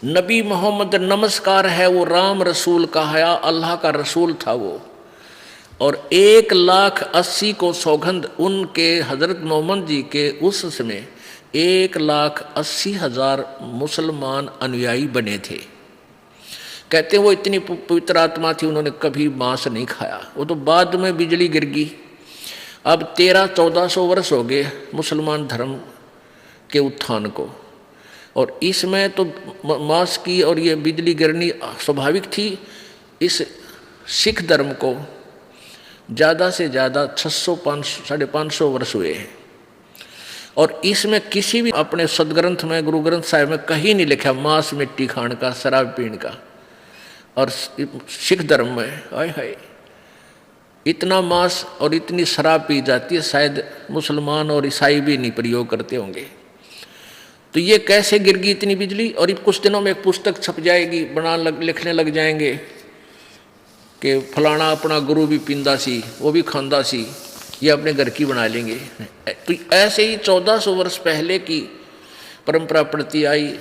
नबी मोहम्मद नमस्कार है वो राम रसूल कहाया, अल्लाह का रसूल था वो। और 1,80,000 को सौगंध उनके हजरत मोहम्मद जी के उस समय 1,80,000 मुसलमान अनुयायी बने थे। कहते वो इतनी पवित्र आत्मा थी, उन्होंने कभी मांस नहीं खाया। वो तो बाद में बिजली गिर गई। अब 1300-1400 वर्ष हो गए मुसलमान धर्म के उत्थान को, और इसमें तो मांस की और ये बिजली गिरनी स्वाभाविक थी। इस सिख धर्म को ज़्यादा से ज़्यादा 600-550 वर्ष हुए हैं, और इसमें किसी भी अपने सदग्रंथ में गुरु ग्रंथ साहिब में कहीं नहीं लिखा मांस मिट्टी खाने का, शराब पीने का। और सिख धर्म में हाय हाय इतना मांस और इतनी शराब पी जाती है, शायद मुसलमान और ईसाई भी नहीं प्रयोग करते होंगे। तो ये कैसे गिर गई इतनी बिजली। और कुछ दिनों में एक पुस्तक छप जाएगी, लिखने लग जाएंगे कि फलाना अपना गुरु भी पींदा सी, वो भी खांदा सी, ये अपने घर की बना लेंगे। तो ऐसे ही 1400 वर्ष पहले की परंपरा पड़ती आई।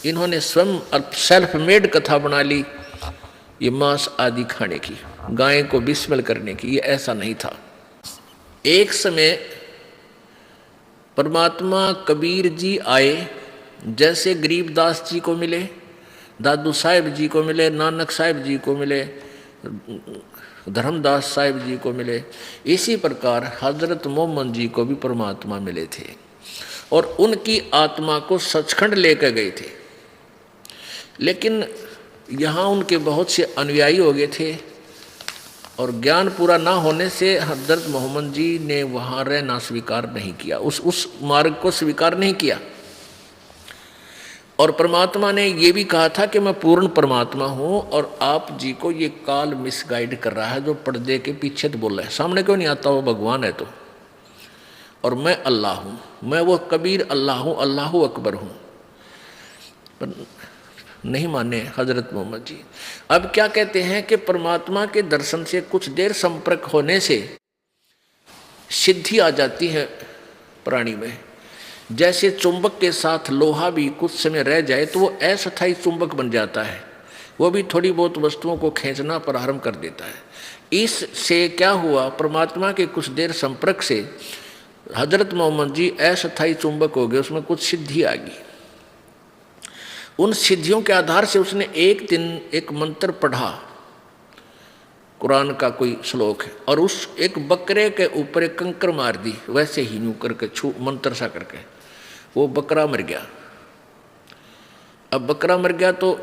इन्होंने स्वयं सेल्फ मेड कथा बना ली ये मांस आदि खाने की, गाय को बिस्मिल करने की। ये ऐसा नहीं था। एक समय परमात्मा कबीर जी आए, जैसे गरीबदास जी को मिले, दादू साहिब जी को मिले, नानक साहिब जी को मिले, धर्मदास साहिब जी को मिले, इसी प्रकार हजरत मोहम्मद जी को भी परमात्मा मिले थे और उनकी आत्मा को सचखंड लेकर गए थे। लेकिन यहाँ उनके बहुत से अनुयायी हो गए थे और ज्ञान पूरा ना होने से हजरत मोहम्मद जी ने वहाँ रहना स्वीकार नहीं किया, उस मार्ग को स्वीकार नहीं किया। और परमात्मा ने ये भी कहा था कि मैं पूर्ण परमात्मा हूँ और आप जी को ये काल मिसगाइड कर रहा है, जो पर्दे के पीछे तो बोल रहा है, सामने क्यों नहीं आता, वो भगवान है तो। और मैं अल्लाह हूँ, मैं वो कबीर अल्लाह हूँ, अल्लाह अकबर हूँ। पर नहीं माने हजरत मोहम्मद जी। अब क्या कहते हैं कि परमात्मा के दर्शन से कुछ देर संपर्क होने से सिद्धि आ जाती है प्राणी में। जैसे चुंबक के साथ लोहा भी कुछ समय रह जाए तो वो अस्थायी चुंबक बन जाता है, वो भी थोड़ी बहुत वस्तुओं को खींचना प्रारंभ कर देता है। इससे क्या हुआ, परमात्मा के कुछ देर संपर्क से हजरत मोहम्मद जी अस्थायी चुंबक हो गए, उसमें कुछ सिद्धि आ गई। उन सिद्धियों के आधार से उसने एक दिन एक मंत्र पढ़ा, कुरान का कोई श्लोक है, और उस एक बकरे के ऊपर एक कंकर मार दी, वैसे ही यूं करके छू मंत्र सा करके वो बकरा मर गया। अब बकरा मर गया तो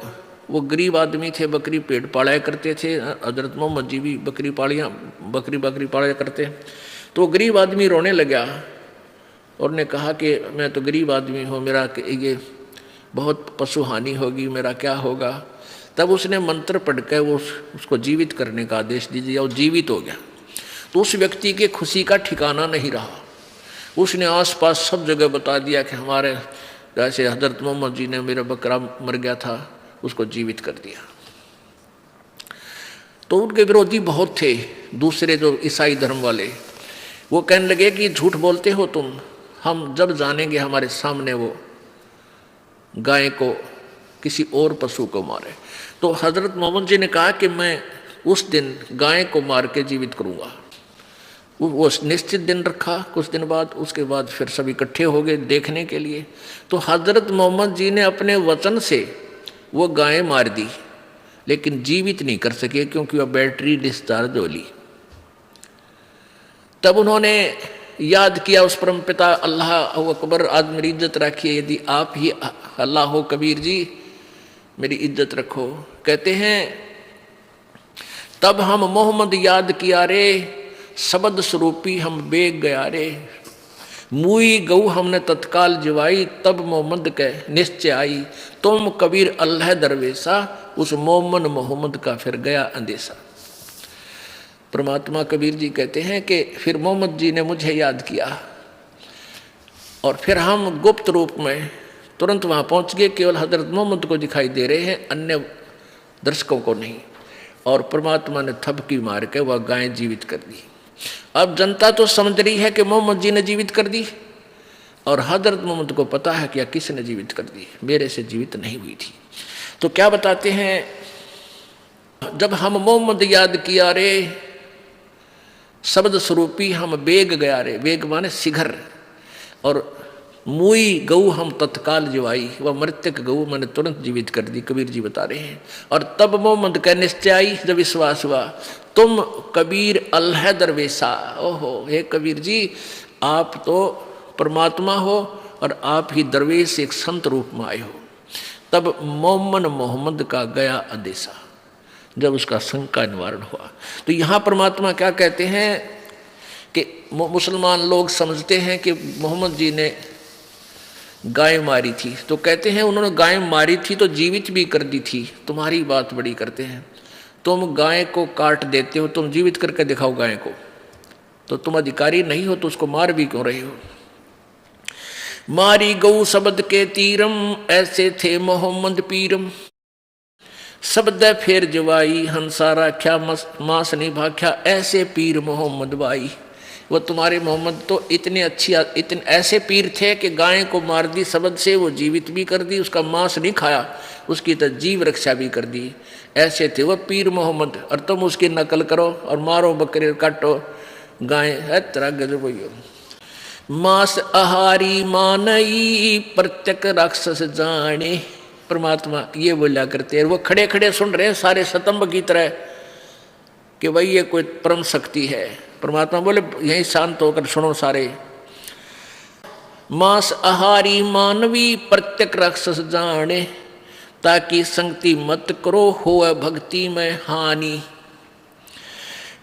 वो गरीब आदमी थे, बकरी पेट पाला करते थे। हजरत मोहम्मद जी भी बकरी पाला करते। तो गरीब आदमी रोने लगा और ने कहा कि मैं तो गरीब आदमी हूँ, मेरा ये बहुत पशु हानि होगी, मेरा क्या होगा। तब उसने मंत्र पढ़कर वो उसको जीवित करने का आदेश दीजिए और जीवित हो गया। तो उस व्यक्ति के खुशी का ठिकाना नहीं रहा। उसने आसपास सब जगह बता दिया कि हमारे जैसे हजरत मोहम्मद जी ने, मेरा बकरा मर गया था, उसको जीवित कर दिया। तो उनके विरोधी बहुत थे, दूसरे जो ईसाई धर्म वाले, वो कहने लगे कि झूठ बोलते हो तुम, हम जब जानेंगे हमारे सामने वो गाय को किसी और पशु को मारे। तो हजरत मोहम्मद जी ने कहा कि मैं उस दिन गाय को मार के जीवित करूँगा। वो निश्चित दिन रखा। कुछ दिन बाद उसके बाद फिर सब इकट्ठे हो गए देखने के लिए। तो हजरत मोहम्मद जी ने अपने वचन से वो गाय मार दी, लेकिन जीवित नहीं कर सके क्योंकि वह बैटरी डिस्चार्ज हो ली। तब उन्होंने याद किया उस परमपिता अल्लाह अकबर, आज मेरी इज्जत रखिए, यदि आप ही अल्लाह हो कबीर जी, मेरी इज्जत रखो। कहते हैं तब हम मोहम्मद याद किया रे, शब्द स्वरूपी हम बेग गया रे। मुई गऊ हमने तत्काल जिवाई, तब मोहम्मद के निश्चय आई। तुम कबीर अल्लाह दरवेशा, उस मोहम्मद का फिर गया अंदेशा। परमात्मा कबीर जी कहते हैं कि फिर मोहम्मद जी ने मुझे याद किया और फिर हम गुप्त रूप में तुरंत वहाँ पहुँच गए। केवल हजरत मोहम्मद को दिखाई दे रहे हैं, अन्य दर्शकों को नहीं। और परमात्मा ने थपकी मार के वह गाय जीवित कर दी। अब जनता तो समझ रही है कि मोहम्मद जी ने जीवित कर दी, और हजरत मोहम्मद को पता है कि किसने जीवित कर दी, मेरे से जीवित नहीं हुई थी। तो क्या बताते हैं, जब हम मोहम्मद याद किया रे, शब्द स्वरूपी हम बेग गया रे, बेग माने शिखर, और मुई गऊ हम तत्काल जिवाई, वह मृतक गऊ मैंने तुरंत जीवित कर दी, कबीर जी बता रहे हैं। और तब मोहम्मद का निश्चय आई, जब विश्वास हुआ, तुम कबीर अल्लाह दरवेशा। ओहो, हे कबीर जी, आप तो परमात्मा हो और आप ही दरवेश एक संत रूप में आए हो। तब मोहम्मद का गया अंदेशा, जब उसका शंका निवारण हुआ। तो यहाँ परमात्मा क्या कहते हैं कि मुसलमान लोग समझते हैं कि मोहम्मद जी ने गाय मारी थी, तो कहते हैं उन्होंने गाय मारी थी तो जीवित भी कर दी थी। तुम्हारी बात बड़ी करते हैं, तुम गाय को काट देते हो, तुम जीवित करके दिखाओ गाय को, तो तुम अधिकारी नहीं हो, तो उसको मार भी क्यों रहे हो। मारी गऊ शब्द के तीरम, ऐसे थे मोहम्मद पीरम। शब्द फेर जवाई, हंसारा क्या मास नहीं भाख्या, ऐसे पीर मोहम्मद बाई। वो तुम्हारे मोहम्मद तो इतने ऐसे पीर थे कि गाय को मार दी शब्द से, वो जीवित भी कर दी, उसका मांस नहीं खाया, उसकी तो जीव रक्षा भी कर दी। ऐसे थे वह पीर मोहम्मद, और तुम उसकी नकल करो और मारो बकरे, काटो गाय, है तरह गजब हो। मांस आहारी मानई, प्रत्यक राक्षस जाने। परमात्मा ये बोला करते हैं, वो खड़े खड़े सुन रहे हैं सारे स्तंभ की तरह कि भाई ये कोई परम शक्ति है। परमात्मा बोले यहीं शांत होकर सुनो सारे। मांस आहारी मानवी, प्रत्यक राक्षस जाने, ताकि संगति मत करो, हो भक्ति में हानि।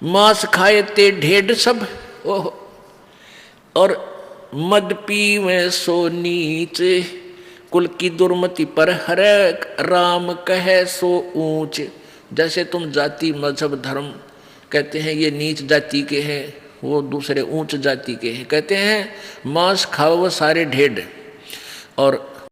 मांस खाए ते ढेड सब, ओह, और मद पी में सो नीच, कुल की दुर्मति पर हर राम कहे सो ऊंच। जैसे तुम जाति मजहब धर्म कहते हैं ये नीच जाति के हैं, वो दूसरे ऊंच जाति के हैं। कहते हैं मांस खाओ वो सारे ढेड, और